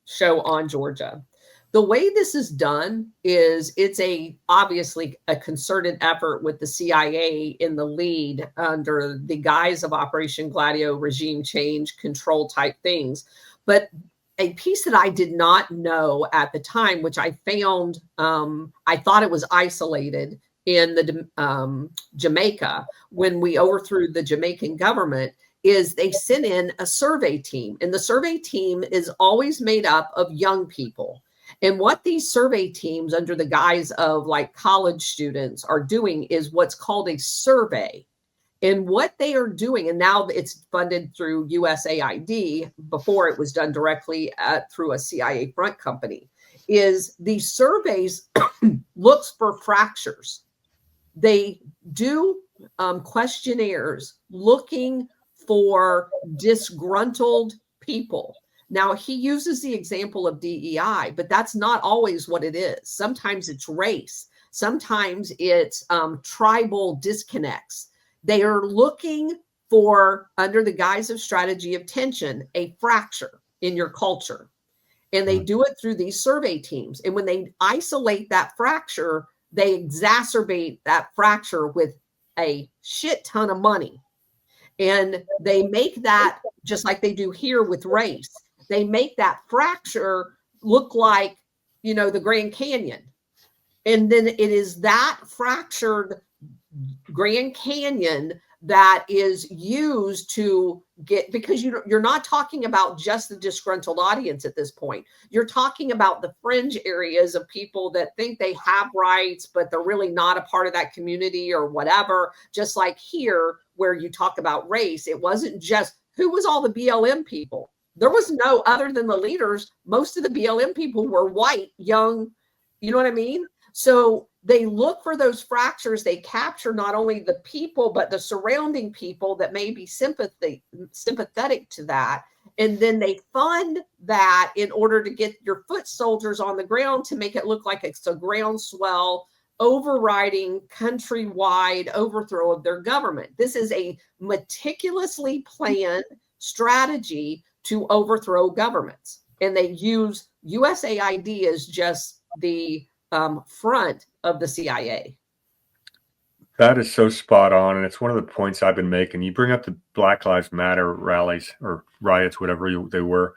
show on Georgia. The way this is done is it's obviously a concerted effort with the CIA in the lead under the guise of Operation Gladio, regime change, control type things. But a piece that I did not know at the time, which I found, I thought it was isolated in the Jamaica when we overthrew the Jamaican government, is they sent in a survey team. And the survey team is always made up of young people. And what these survey teams under the guise of like college students are doing is what's called a survey. And what they are doing, and now it's funded through USAID, before it was done directly through a CIA front company, is these surveys looks for fractures. They do questionnaires looking for disgruntled people. Now, he uses the example of DEI, but that's not always what it is. Sometimes it's race. Sometimes it's tribal disconnects. They are looking for, under the guise of strategy of tension, a fracture in your culture. And they do it through these survey teams. And when they isolate that fracture, they exacerbate that fracture with a shit ton of money. And they make that, just like they do here with race, they make that fracture look like, the Grand Canyon. And then it is that fractured Grand Canyon that is used to get, because you're not talking about just the disgruntled audience at this point. You're talking about the fringe areas of people that think they have rights, but they're really not a part of that community or whatever. Just like here, where you talk about race, it wasn't just who was all the BLM people. There was no, other than the leaders, most of the BLM people were white, young, you know what I mean? So they look for those fractures. They capture not only the people, but the surrounding people that may be sympathetic to that. And then they fund that in order to get your foot soldiers on the ground to make it look like it's a groundswell, overriding countrywide overthrow of their government. This is a meticulously planned strategy to overthrow governments. And they use USAID as just the front of the CIA. That is so spot on. And it's one of the points I've been making. You bring up the Black Lives Matter rallies or riots, whatever they were.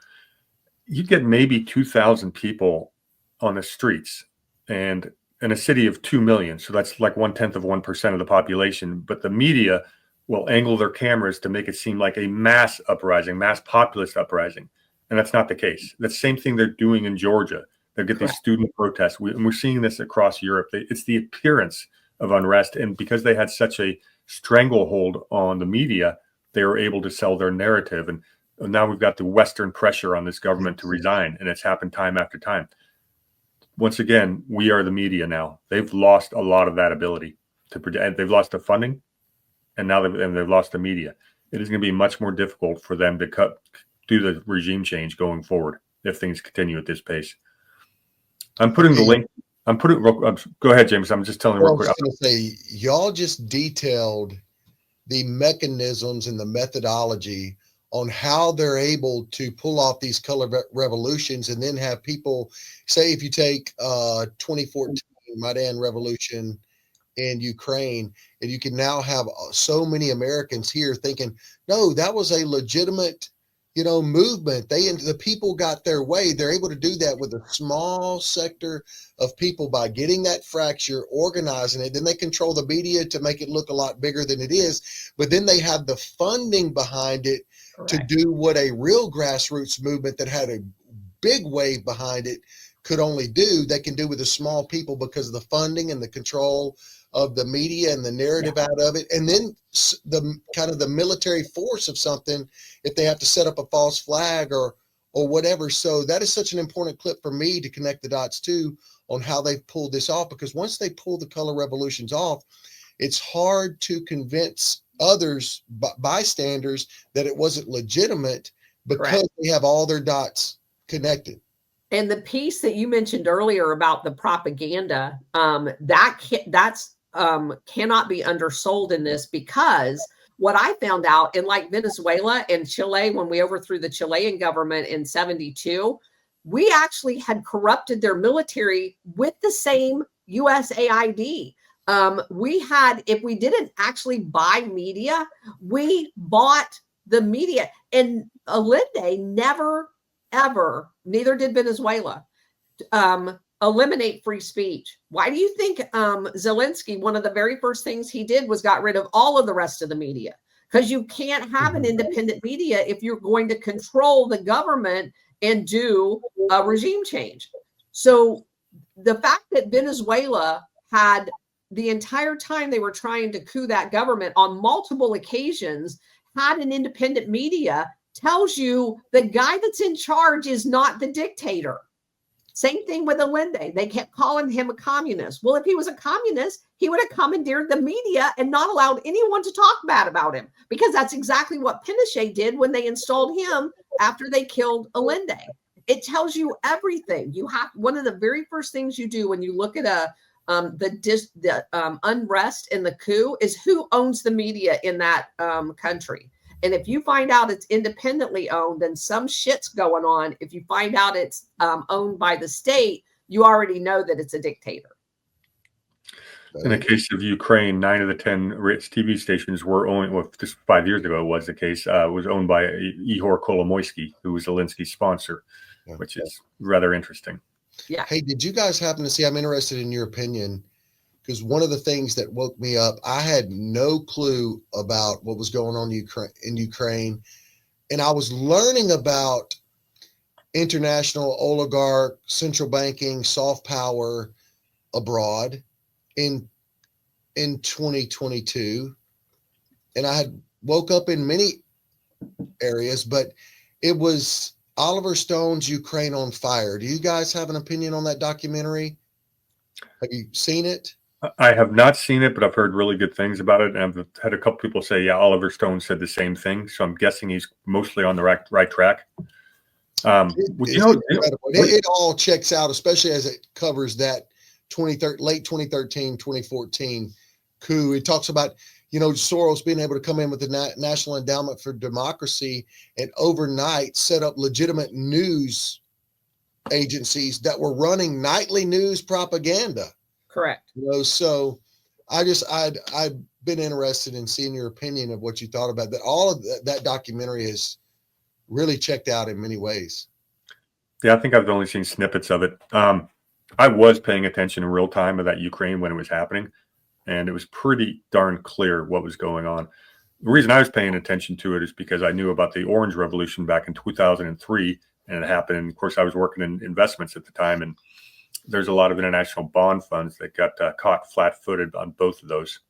you get maybe 2,000 people on the streets, and in a city of 2 million. So that's like 0.1% of the population. But the media will angle their cameras to make it seem like a mass uprising, mass populist uprising. And that's not the case. The same thing they're doing in Georgia. They get these student protests. And we're seeing this across Europe. It's the appearance of unrest. And because they had such a stranglehold on the media, they were able to sell their narrative. And now we've got the Western pressure on this government to resign. And it's happened time after time. Once again, we are the media now. They've lost a lot of that ability to predict. They've lost the funding, and now they've lost the media. It is going to be much more difficult for them to do the regime change going forward if things continue at this pace. I'm putting the link. Go ahead, James. I'm just telling you real quick. I was going to say, y'all just detailed the mechanisms and the methodology on how they're able to pull off these color revolutions, and then have people say, if you take 2014 Maidan revolution in Ukraine, and you can now have so many Americans here thinking, no, that was a legitimate, movement. The people got their way. They're able to do that with a small sector of people by getting that fracture, organizing it. Then they control the media to make it look a lot bigger than it is. But then they have the funding behind it to do what a real grassroots movement that had a big wave behind it could only do. They can do with the small people because of the funding and the control of the media and the narrative out of it. And then the kind of the military force of something, if they have to set up a false flag or whatever. So that is such an important clip for me to connect the dots to on how they've pulled this off, because once they pull the color revolutions off, it's hard to convince others, bystanders, that it wasn't legitimate because they have all their dots connected. And the piece that you mentioned earlier about the propaganda, that's cannot be undersold in this, because what I found out in like Venezuela and Chile, when we overthrew the Chilean government in 1972, we actually had corrupted their military with the same USAID. We had, if we didn't actually buy media, we bought the media. And Allende never, ever, neither did Venezuela, eliminate free speech. Why do you think Zelensky, one of the very first things he did was got rid of all of the rest of the media? Because you can't have an independent media if you're going to control the government and do a regime change. So the fact that Venezuela had, the entire time they were trying to coup that government on multiple occasions, had an independent media, tells you the guy that's in charge is not the dictator. Same thing with Allende. They kept calling him a communist. Well, if he was a communist, he would have commandeered the media and not allowed anyone to talk bad about him, because that's exactly what Pinochet did when they installed him after they killed Allende. It tells you everything. You have, one of the very first things you do when you look at the unrest in the coup is who owns the media in that country. And if you find out it's independently owned, then some shit's going on. If you find out it's owned by the state, you already know that it's a dictator. In the case of Ukraine, 9 of the 10 TV stations were owned, well, just 5 years ago was the case, was owned by Ihor Kolomoisky, who was Zelensky's sponsor, which is rather interesting. Yeah. Hey, did you guys happen to see, I'm interested in your opinion, because one of the things that woke me up, I had no clue about what was going on in Ukraine. And I was learning about international oligarch, central banking, soft power abroad in 2022. And I had woke up in many areas, but it was Oliver Stone's Ukraine on Fire. Do you guys have an opinion on that documentary? Have you seen it? I have not seen it, but I've heard really good things about it. And I've had a couple people say, yeah, Oliver Stone said the same thing. So I'm guessing he's mostly on the right track. It all checks out, especially as it covers that late 2013, 2014 coup. It talks about, Soros being able to come in with the National Endowment for Democracy and overnight set up legitimate news agencies that were running nightly news propaganda. Correct. So I'd been interested in seeing your opinion of what you thought about that. All of that documentary has really checked out in many ways. Yeah, I think I've only seen snippets of it. I was paying attention in real time of that Ukraine when it was happening, and it was pretty darn clear what was going on. The reason I was paying attention to it is because I knew about the Orange Revolution back in 2003, and it happened. And of course, I was working in investments at the time, and there's a lot of international bond funds that got caught flat-footed on both of those.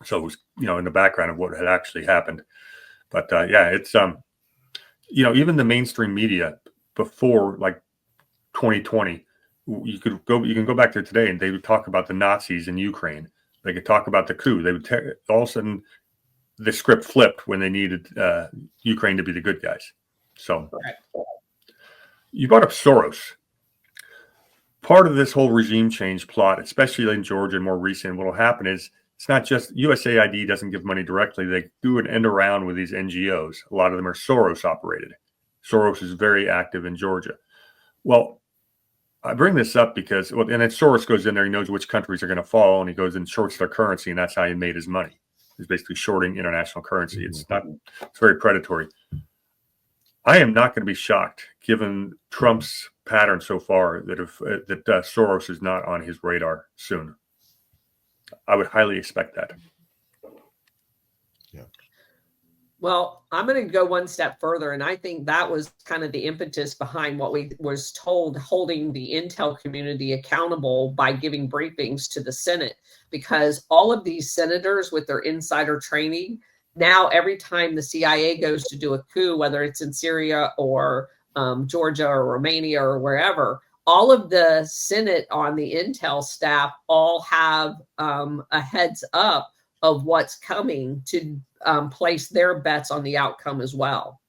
So it was, in the background of what had actually happened. But yeah, it's even the mainstream media before like 2020, you can go back there today, and they would talk about the Nazis in Ukraine. They could talk about the coup. They would all of a sudden the script flipped when they needed Ukraine to be the good guys. So you brought up Soros. Part of this whole regime change plot, especially in Georgia and more recent, what will happen is it's not just USAID doesn't give money directly. They do an end around with these NGOs. A lot of them are Soros operated. Soros is very active in Georgia. Well, I bring this up because, and then Soros goes in there, he knows which countries are going to fall, and he goes and shorts their currency, and that's how he made his money. He's basically shorting international currency. It's very predatory. I am not going to be shocked, given Trump's pattern so far, that Soros is not on his radar soon. I would highly expect that. Yeah. Well, I'm going to go one step further, and I think that was kind of the impetus behind what we was told, holding the intel community accountable by giving briefings to the Senate, because all of these senators with their insider training, now every time the CIA goes to do a coup, whether it's in Syria or Georgia or Romania or wherever, all of the Senate on the intel staff all have a heads up of what's coming to place their bets on the outcome as well.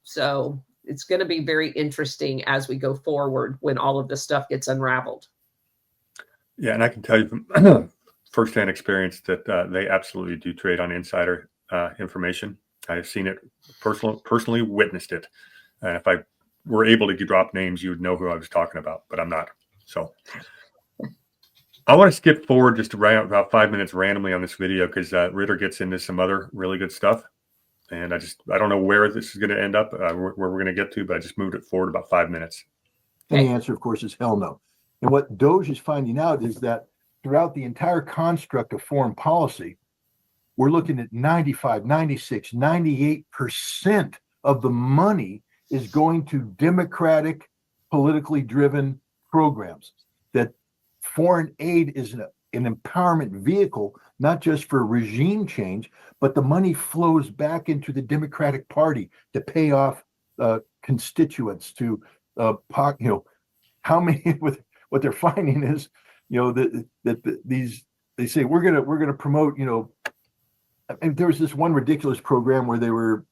So it's going to be very interesting as we go forward when all of this stuff gets unraveled. Yeah, and I can tell you from firsthand experience that they absolutely do trade on insider information. I've seen it personally witnessed it. And if I were able to drop names, you would know who I was talking about, but I'm not. So I want to skip forward just about 5 minutes randomly on this video because Ritter gets into some other really good stuff. And I don't know where this is going to end up, where we're going to get to, but I just moved it forward about 5 minutes. And the answer, of course, is hell no. And what Doge is finding out is that throughout the entire construct of foreign policy, we're looking at 95, 96, 98% of the money is going to democratic, politically driven programs. That foreign aid is an empowerment vehicle, not just for regime change, but the money flows back into the Democratic Party to pay off constituents, to how many what they're finding is, that these, they say we're gonna promote, and there was this one ridiculous program where they were.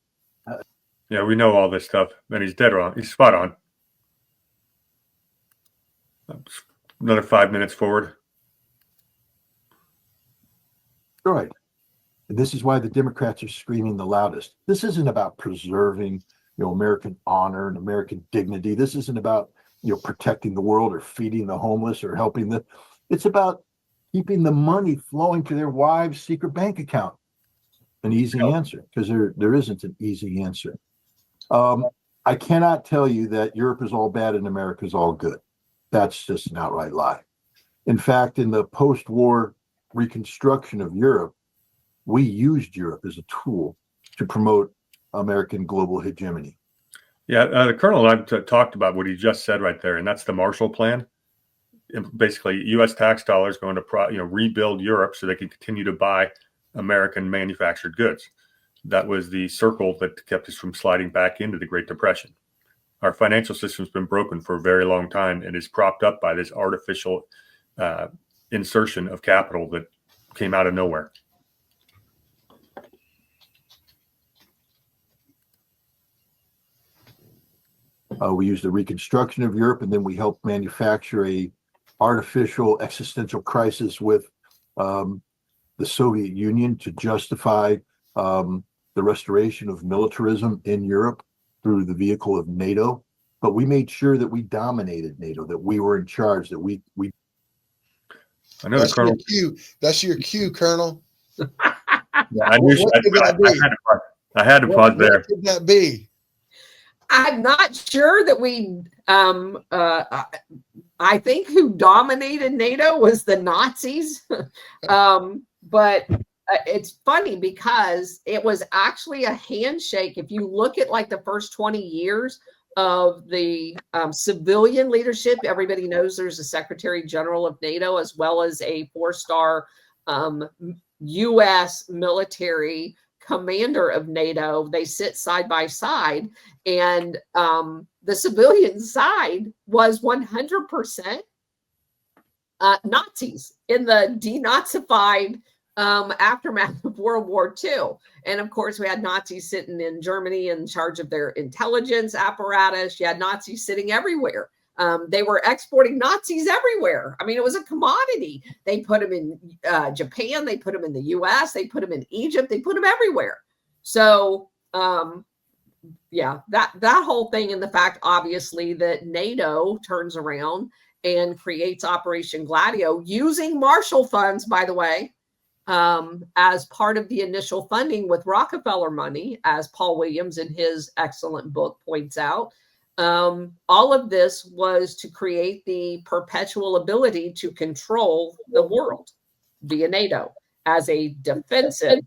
Yeah, we know all this stuff, and he's dead wrong. He's spot on. Another 5 minutes forward. Right. And this is why the Democrats are screaming the loudest. This isn't about preserving, American honor and American dignity. This isn't about, protecting the world or feeding the homeless or helping it's about keeping the money flowing to their wives' secret bank account. An easy answer, because there isn't an easy answer. I cannot tell you that Europe is all bad and America is all good. That's just an outright lie. In fact, in the post-war reconstruction of Europe, we used Europe as a tool to promote American global hegemony. Yeah, the Colonel and I talked about what he just said right there, and that's the Marshall Plan. Basically, U.S. tax dollars going to rebuild Europe so they can continue to buy American manufactured goods. That was the circle that kept us from sliding back into the Great Depression. Our financial system's been broken for a very long time and is propped up by this artificial insertion of capital that came out of nowhere. We used the reconstruction of Europe, and then we helped manufacture a artificial existential crisis with the Soviet Union to justify the restoration of militarism in Europe through the vehicle of NATO. But we made sure that we dominated NATO, that we were in charge, that we. I know the Colonel. That's your cue, Colonel. Yeah, I had to pause there. What could that be? I'm not sure that we. I think who dominated NATO was the Nazis, but it's funny because it was actually a handshake. If you look at like the first 20 years of the civilian leadership, everybody knows there's a Secretary General of NATO as well as a 4-star U.S. military commander of NATO. They sit side by side, and the civilian side was 100% Nazis in the denazified aftermath of World War II. And of course, we had Nazis sitting in Germany in charge of their intelligence apparatus. You had Nazis sitting everywhere. They were exporting Nazis everywhere. I mean, it was a commodity. They put them in Japan. They put them in the U.S. They put them in Egypt. They put them everywhere. So, yeah, that whole thing, and the fact, obviously, that NATO turns around and creates Operation Gladio using Marshall funds, by the way, as part of the initial funding with Rockefeller money, as Paul Williams in his excellent book points out. All of this was to create the perpetual ability to control the world via NATO as a defensive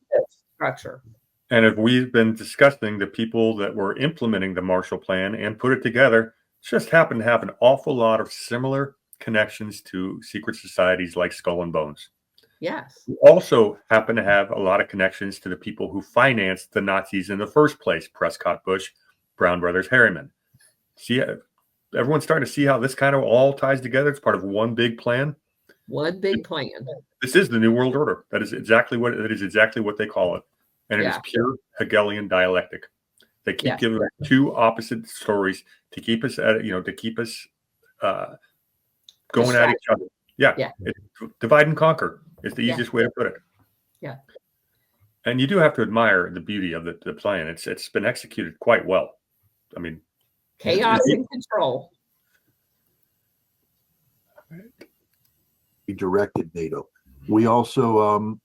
structure. And if we've been discussing the people that were implementing the Marshall Plan and put it together, just happened to have an awful lot of similar connections to secret societies like Skull and Bones. Yes. We also happen to have a lot of connections to the people who financed the Nazis in the first place: Prescott Bush, Brown Brothers, Harriman. See, everyone's starting to see how this kind of all ties together. It's part of one big plan. One big plan. This is the New World Order. That is exactly what they call it. And it is pure Hegelian dialectic. They keep giving us two opposite stories to keep us at, to keep us going at each other. Yeah. Divide and conquer is the easiest way to put it. Yeah. And you do have to admire the beauty of the plan. It's been executed quite well. I mean, chaos and control. We directed NATO. We also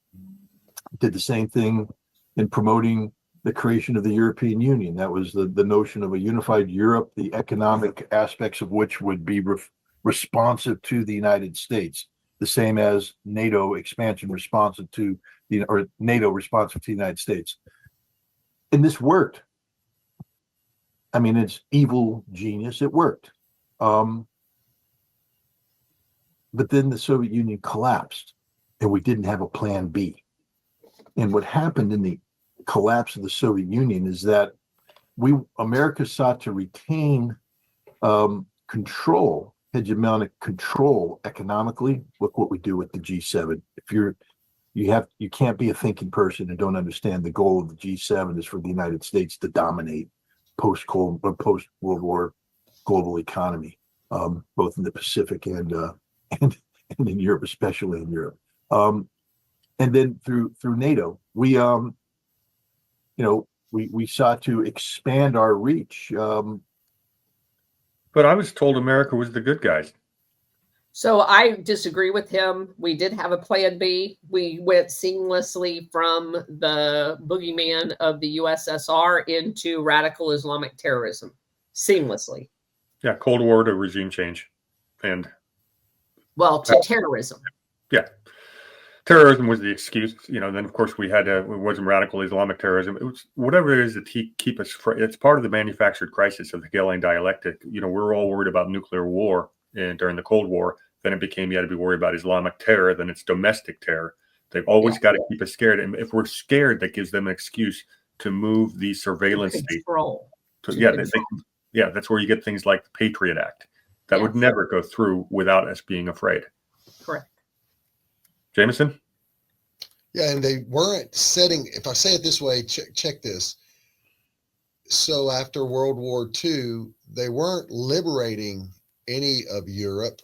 did the same thing in promoting the creation of the European Union. That was the notion of a unified Europe, the economic aspects of which would be responsive to the United States, the same as NATO expansion responsive to NATO responsive to the United States. And this worked. I mean, it's evil genius. It worked. But then the Soviet Union collapsed and we didn't have a plan B. And what happened in the collapse of the Soviet Union is that America sought to retain control, hegemonic control economically. Look what we do with the G7. If you can't be a thinking person and don't understand the goal of the G7 is for the United States to dominate post-World War global economy, both in the Pacific and in Europe, especially in Europe. And then through NATO, we sought to expand our reach. But I was told America was the good guys. So I disagree with him. We did have a plan B. We went seamlessly from the boogeyman of the USSR into radical Islamic terrorism. Seamlessly. Yeah, Cold War to regime change. And to terrorism. Yeah. Terrorism was the excuse, then of course it wasn't radical Islamic terrorism. It was whatever it is to keep us it's part of the manufactured crisis of the Hegelian dialectic. We're all worried about nuclear war during the Cold War. Then it became, you got to be worried about Islamic terror. Then it's domestic terror. They've always got to keep us scared. And if we're scared, that gives them an excuse to move the surveillance state. That's where you get things like the Patriot Act. That would never go through without us being afraid. Correct. Jameson? Yeah, and they weren't setting, if I say it this way, check this. So after World War II, they weren't liberating any of Europe.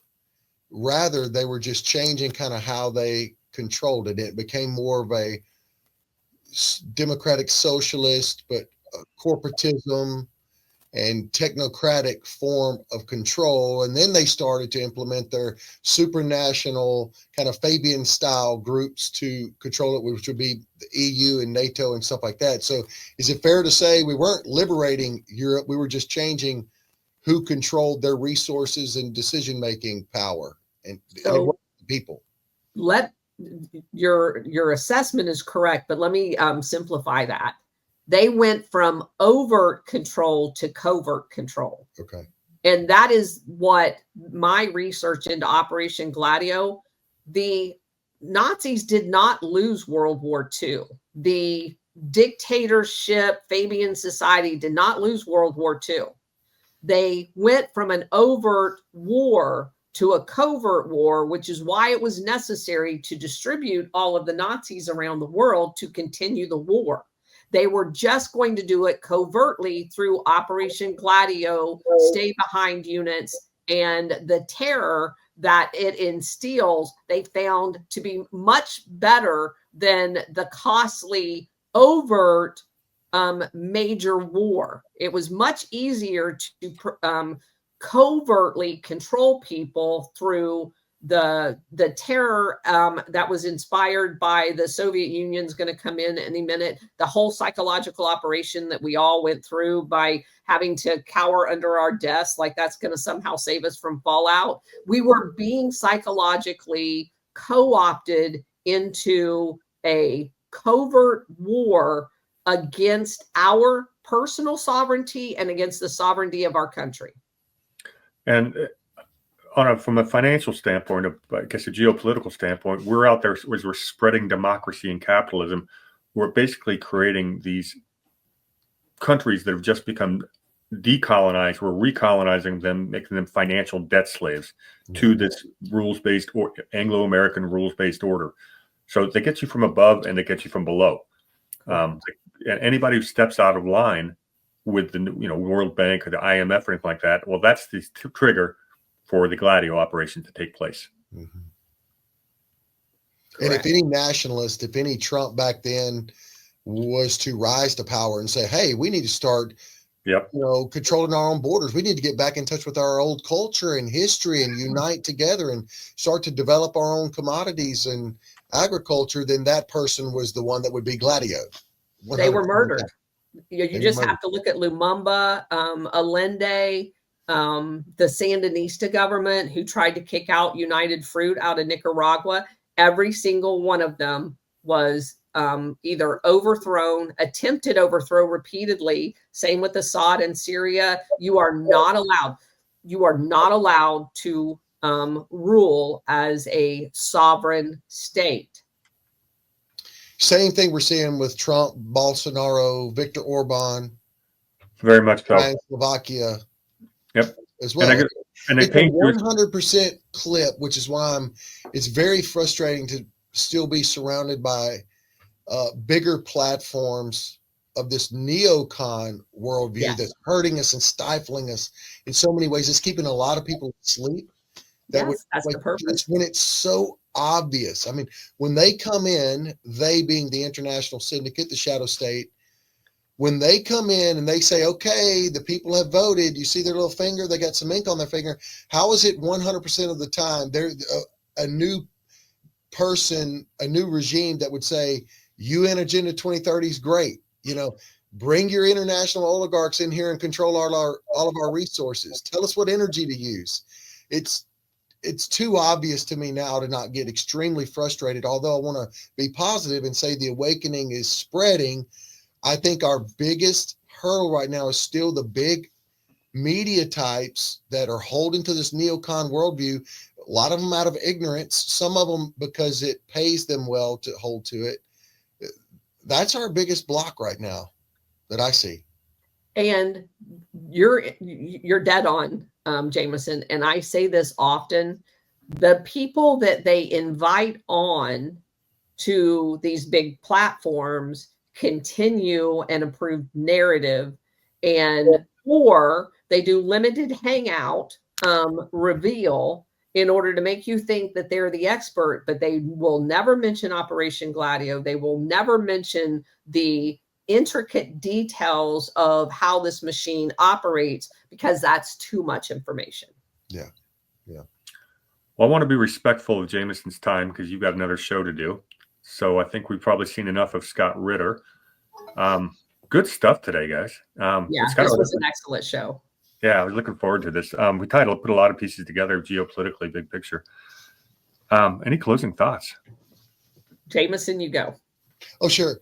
Rather, they were just changing kind of how they controlled it. It became more of a democratic socialist, but corporatism. and technocratic form of control. And then they started to implement their supranational kind of Fabian style groups to control it, which would be the EU and NATO and stuff like that. So is it fair to say we weren't liberating Europe? We were just changing who controlled their resources and decision-making power, and it wasn't the people. Your assessment is correct, but let me simplify that. They went from overt control to covert control. Okay. And that is what my research into Operation Gladio, the Nazis did not lose World War II. The dictatorship, Fabian society did not lose World War II. They went from an overt war to a covert war, which is why it was necessary to distribute all of the Nazis around the world to continue the war. They were just going to do it covertly through Operation Gladio, stay behind units, and the terror that it instills, they found to be much better than the costly overt major war. It was much easier to covertly control people through the terror that was inspired by the Soviet Union's going to come in any minute. The whole psychological operation that we all went through by having to cower under our desks, like that's going to somehow save us from fallout. We were being psychologically co-opted into a covert war against our personal sovereignty and against the sovereignty of our country. And from a financial standpoint, I guess a geopolitical standpoint, we're out there as we're spreading democracy and capitalism. We're basically creating these countries that have just become decolonized. We're recolonizing them, making them financial debt slaves to this rules-based or Anglo-American rules-based order. So they get you from above and they get you from below. And anybody who steps out of line with the World Bank or the IMF or anything like that, well, that's the trigger for the Gladio operation to take place. Mm-hmm. And if any nationalist, if any Trump back then was to rise to power and say, hey, we need to start controlling our own borders. We need to get back in touch with our old culture and history and unite together and start to develop our own commodities and agriculture, then that person was the one that would be Gladio. They were murdered. You just have to look at Lumumba, Allende, the Sandinista government who tried to kick out United Fruit out of Nicaragua. Every single one of them was either overthrown, attempted overthrow repeatedly. Same with Assad in Syria. You are not allowed to rule as a sovereign state. Same thing we're seeing with Trump, Bolsonaro, Viktor Orban. Very much so. Slovakia. Yep. As well. And it's a 100% clip, which is why it's very frustrating to still be surrounded by bigger platforms of this neocon worldview that's hurting us and stifling us in so many ways. It's keeping a lot of people asleep. That's the purpose. It's when it's so obvious. I mean, when they come in, they being the international syndicate, the shadow state, when they come in and they say, okay, the people have voted, you see their little finger, they got some ink on their finger. How is it 100% of the time there's a new person, a new regime that would say, UN Agenda 2030 is great. Bring your international oligarchs in here and control all of our resources. Tell us what energy to use. It's too obvious to me now to not get extremely frustrated. Although I want to be positive and say the awakening is spreading, I think our biggest hurdle right now is still the big media types that are holding to this neocon worldview. A lot of them out of ignorance, some of them because it pays them well to hold to it. That's our biggest block right now that I see. And you're dead on, Jameson. And I say this often, the people that they invite on to these big platforms continue an improved narrative, or they do limited hangout reveal in order to make you think that they're the expert, but they will never mention Operation Gladio. They will never mention the intricate details of how this machine operates, because that's too much information. Yeah. Well, I want to be respectful of Jameson's time because you've got another show to do. So I think we've probably seen enough of Scott Ritter. Good stuff today, guys. This was an excellent show. Yeah, I was looking forward to this. We put a lot of pieces together geopolitically, big picture. Any closing thoughts? Jameson, you go. Oh, sure.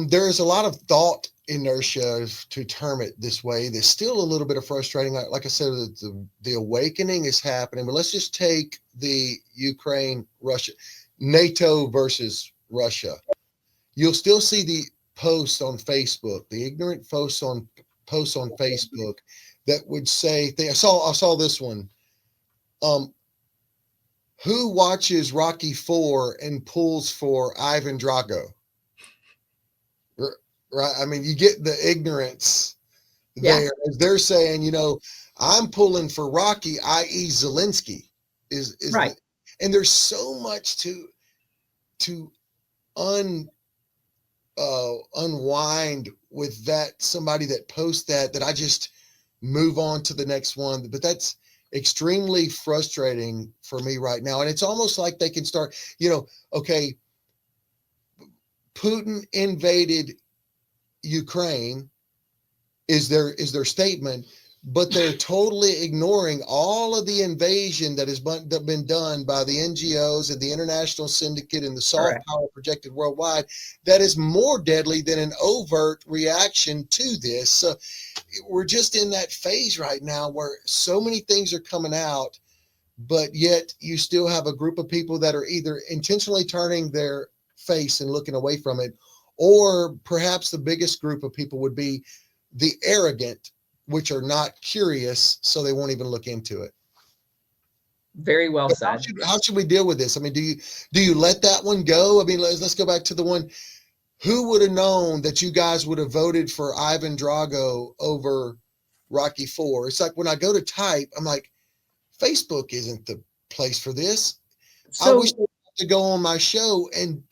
There is a lot of thought inertia, to term it this way. There's still a little bit of frustrating. Like I said, the awakening is happening, but let's just take the Ukraine, Russia, NATO versus Russia. You'll still see the posts on Facebook, the ignorant posts on Facebook that would say, I saw this one. Who watches Rocky IV and pulls for Ivan Drago? Right. I mean, you get the ignorance there. As they're saying, I'm pulling for Rocky, i.e. Zelensky is right. And there's so much to unwind with that, somebody that posts that I just move on to the next one. But that's extremely frustrating for me right now. And it's almost like they can start, okay, Putin invaded Ukraine is their statement, but they're totally ignoring all of the invasion that has been done by the NGOs and the international syndicate and the soft power projected worldwide that is more deadly than an overt reaction to this. So we're just in that phase right now where so many things are coming out, but yet you still have a group of people that are either intentionally turning their face and looking away from it, or perhaps the biggest group of people would be the arrogant, which are not curious, so they won't even look into it. Very well said. How should we deal with this? I mean, do you let that one go? I mean, let's go back to the one. Who would have known that you guys would have voted for Ivan Drago over Rocky IV? It's like when I go to type, I'm like, Facebook isn't the place for this. So, I wish they had to go on my show and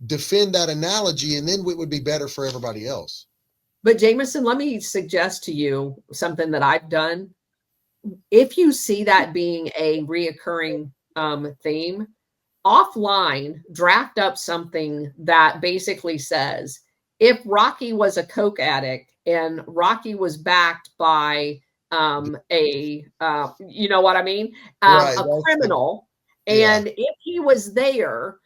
defend that analogy, and then it would be better for everybody else. But Jameson, let me suggest to you something that I've done. If you see that being a reoccurring theme, offline, draft up something that basically says, if Rocky was a coke addict and Rocky was backed by you know what I mean? A criminal, and if he was there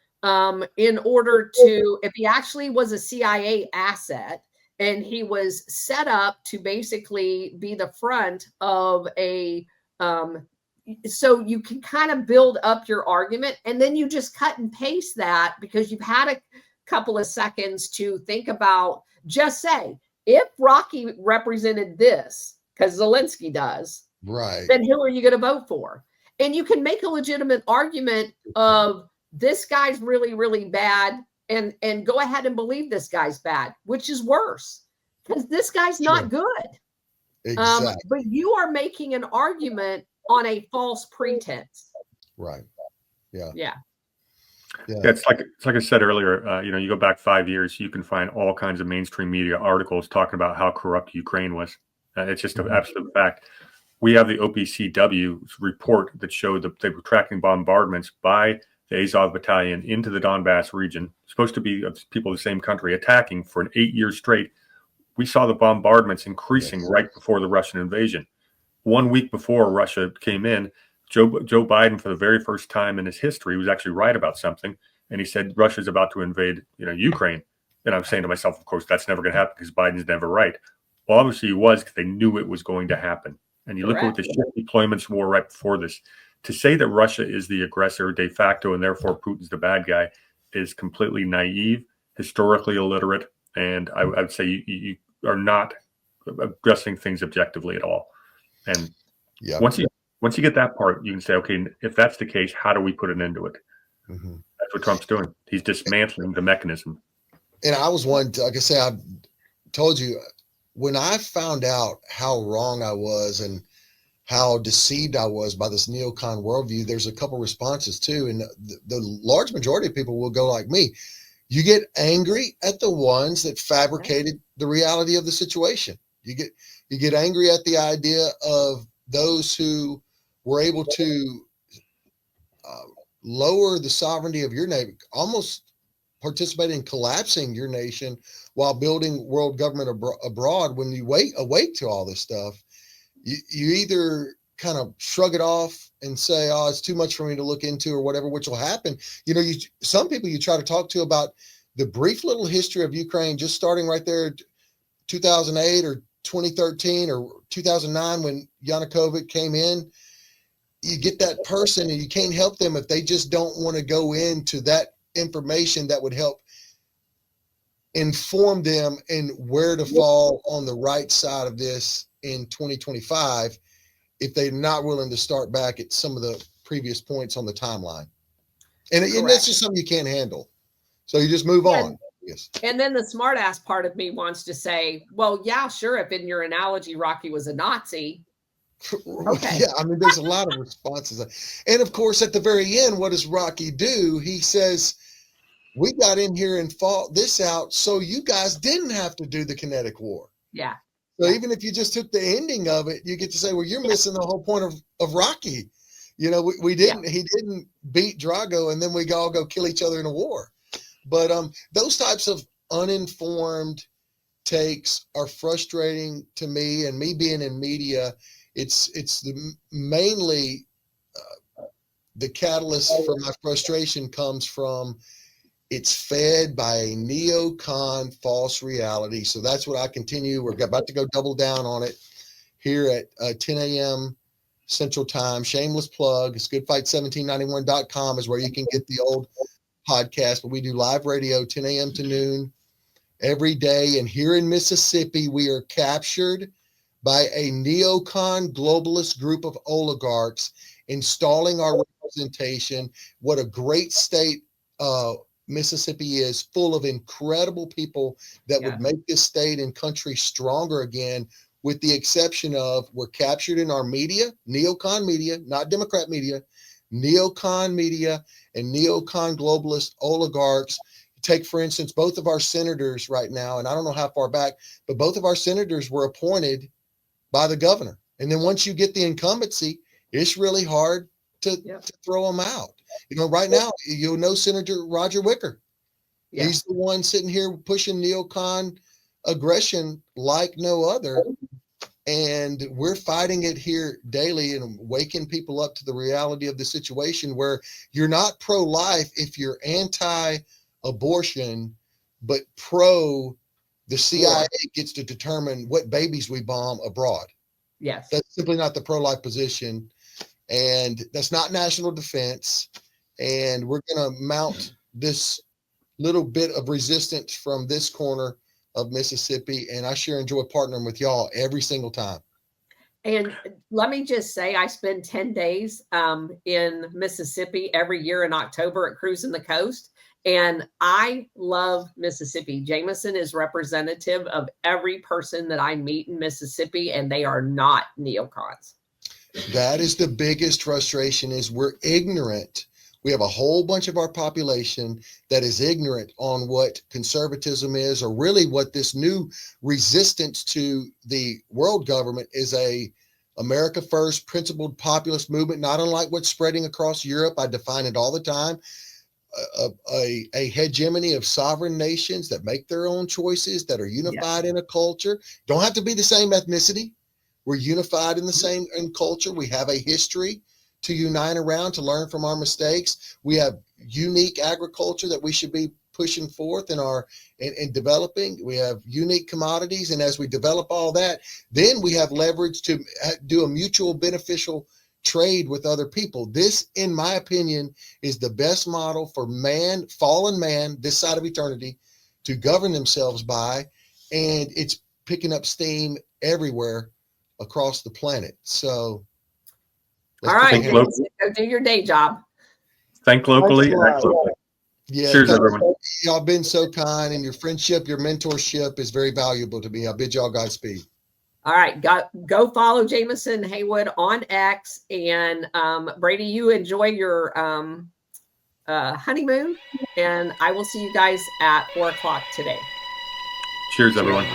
in order to, if he actually was a CIA asset, and he was set up to basically be the front of a, so you can kind of build up your argument, and then you just cut and paste that because you've had a couple of seconds to think about, just say, if Rocky represented this, because Zelensky does, right, then who are you going to vote for? And you can make a legitimate argument of this guy's really, really bad, and go ahead and believe this guy's bad, which is worse because this guy's not good. Exactly. But you are making an argument on a false pretense. Right. Yeah. Yeah. It's like I said earlier, you go back 5 years, you can find all kinds of mainstream media articles talking about how corrupt Ukraine was. It's just an absolute fact. We have the OPCW report that showed that they were tracking bombardments by the Azov battalion into the Donbass region, supposed to be people of the same country, attacking for an 8 years straight. We saw the bombardments increasing right before the Russian invasion. 1 week before Russia came in, Joe Biden, for the very first time in his history, was actually right about something. And he said, Russia's about to invade, Ukraine. And I'm saying to myself, of course, that's never going to happen because Biden's never right. Well, obviously he was, because they knew it was going to happen. And you look at the ship deployments war right before this. To say that Russia is the aggressor de facto and therefore Putin's the bad guy is completely naive, historically illiterate, and I would say you are not addressing things objectively at all. And once you get that part, you can say, okay, if that's the case, how do we put an end to it? Mm-hmm. That's what Trump's doing. He's dismantling the mechanism. And I was one, like I say, I told you, when I found out how wrong I was and how deceived I was by this neocon worldview, there's a couple responses too. And the large majority of people will go like me. You get angry at the ones that fabricated the reality of the situation. You get angry at the idea of those who were able to lower the sovereignty of your nation, almost participate in collapsing your nation while building world government abroad. When you awake to all this stuff, you either kind of shrug it off and say, oh, it's too much for me to look into or whatever, which will happen. Some people you try to talk to about the brief little history of Ukraine, just starting right there, 2008 or 2013 or 2009, when Yanukovych came in, you get that person and you can't help them if they just don't want to go into that information that would help inform them in where to fall on the right side of this in 2025, if they're not willing to start back at some of the previous points on the timeline. And that's just something you can't handle. So you just move on. Yes. And then the smart ass part of me wants to say, well, yeah, sure. If in your analogy, Rocky was a Nazi. Okay. Yeah. I mean, there's a lot of responses. And of course, at the very end, what does Rocky do? He says, we got in here and fought this out so you guys didn't have to do the kinetic war. Yeah. So even if you just took the ending of it, you get to say, well, you're missing the whole point of Rocky. He didn't beat Drago and then we all go kill each other in a war. But those types of uninformed takes are frustrating to me, and me being in media, it's mainly the catalyst for my frustration comes from it's fed by a neocon false reality. So that's what I continue. We're about to go double down on it here at 10 a.m. Central Time. Shameless plug. It's goodfight1791.com is where you can get the old podcast, but we do live radio 10 a.m. to noon every day. And here in Mississippi, we are captured by a neocon globalist group of oligarchs installing our representation. What a great state Mississippi is, full of incredible people that would make this state and country stronger again, with the exception of we're captured in our media, neocon media, not Democrat media, neocon media and neocon globalist oligarchs. Take, for instance, both of our senators right now, and I don't know how far back, but both of our senators were appointed by the governor. And then once you get the incumbency, it's really hard to throw them out. Right now, Senator Roger Wicker. Yeah. He's the one sitting here pushing neocon aggression like no other. And we're fighting it here daily and waking people up to the reality of the situation where you're not pro-life if you're anti-abortion, but pro the CIA gets to determine what babies we bomb abroad. Yes. That's simply not the pro-life position. And that's not national defense. And we're going to mount this little bit of resistance from this corner of Mississippi. And I sure enjoy partnering with y'all every single time. And let me just say, I spend 10 days in Mississippi every year in October at Cruising the Coast. And I love Mississippi. Jameson is representative of every person that I meet in Mississippi, and they are not neocons. That is the biggest frustration, is we're ignorant. We have a whole bunch of our population that is ignorant on what conservatism is, or really what this new resistance to the world government is. A America First principled populist movement, not unlike what's spreading across Europe. I define it all the time. A hegemony of sovereign nations that make their own choices, that are unified in a culture. Don't have to be the same ethnicity. We're unified in the same culture. We have a history to unite around, to learn from our mistakes. We have unique agriculture that we should be pushing forth in developing. We have unique commodities. And as we develop all that, then we have leverage to do a mutual beneficial trade with other people. This, in my opinion, is the best model for man, fallen man, this side of eternity, to govern themselves by. And it's picking up steam everywhere across the planet. So all right, go do your day job. Think locally. Act locally. Yeah, cheers, everyone. Y'all been so kind, and your friendship, your mentorship is very valuable to me. I bid y'all Godspeed. All right, go follow Jameson Haygood on X, and Brady, you enjoy your honeymoon. And I will see you guys at 4 o'clock today. Cheers, everyone.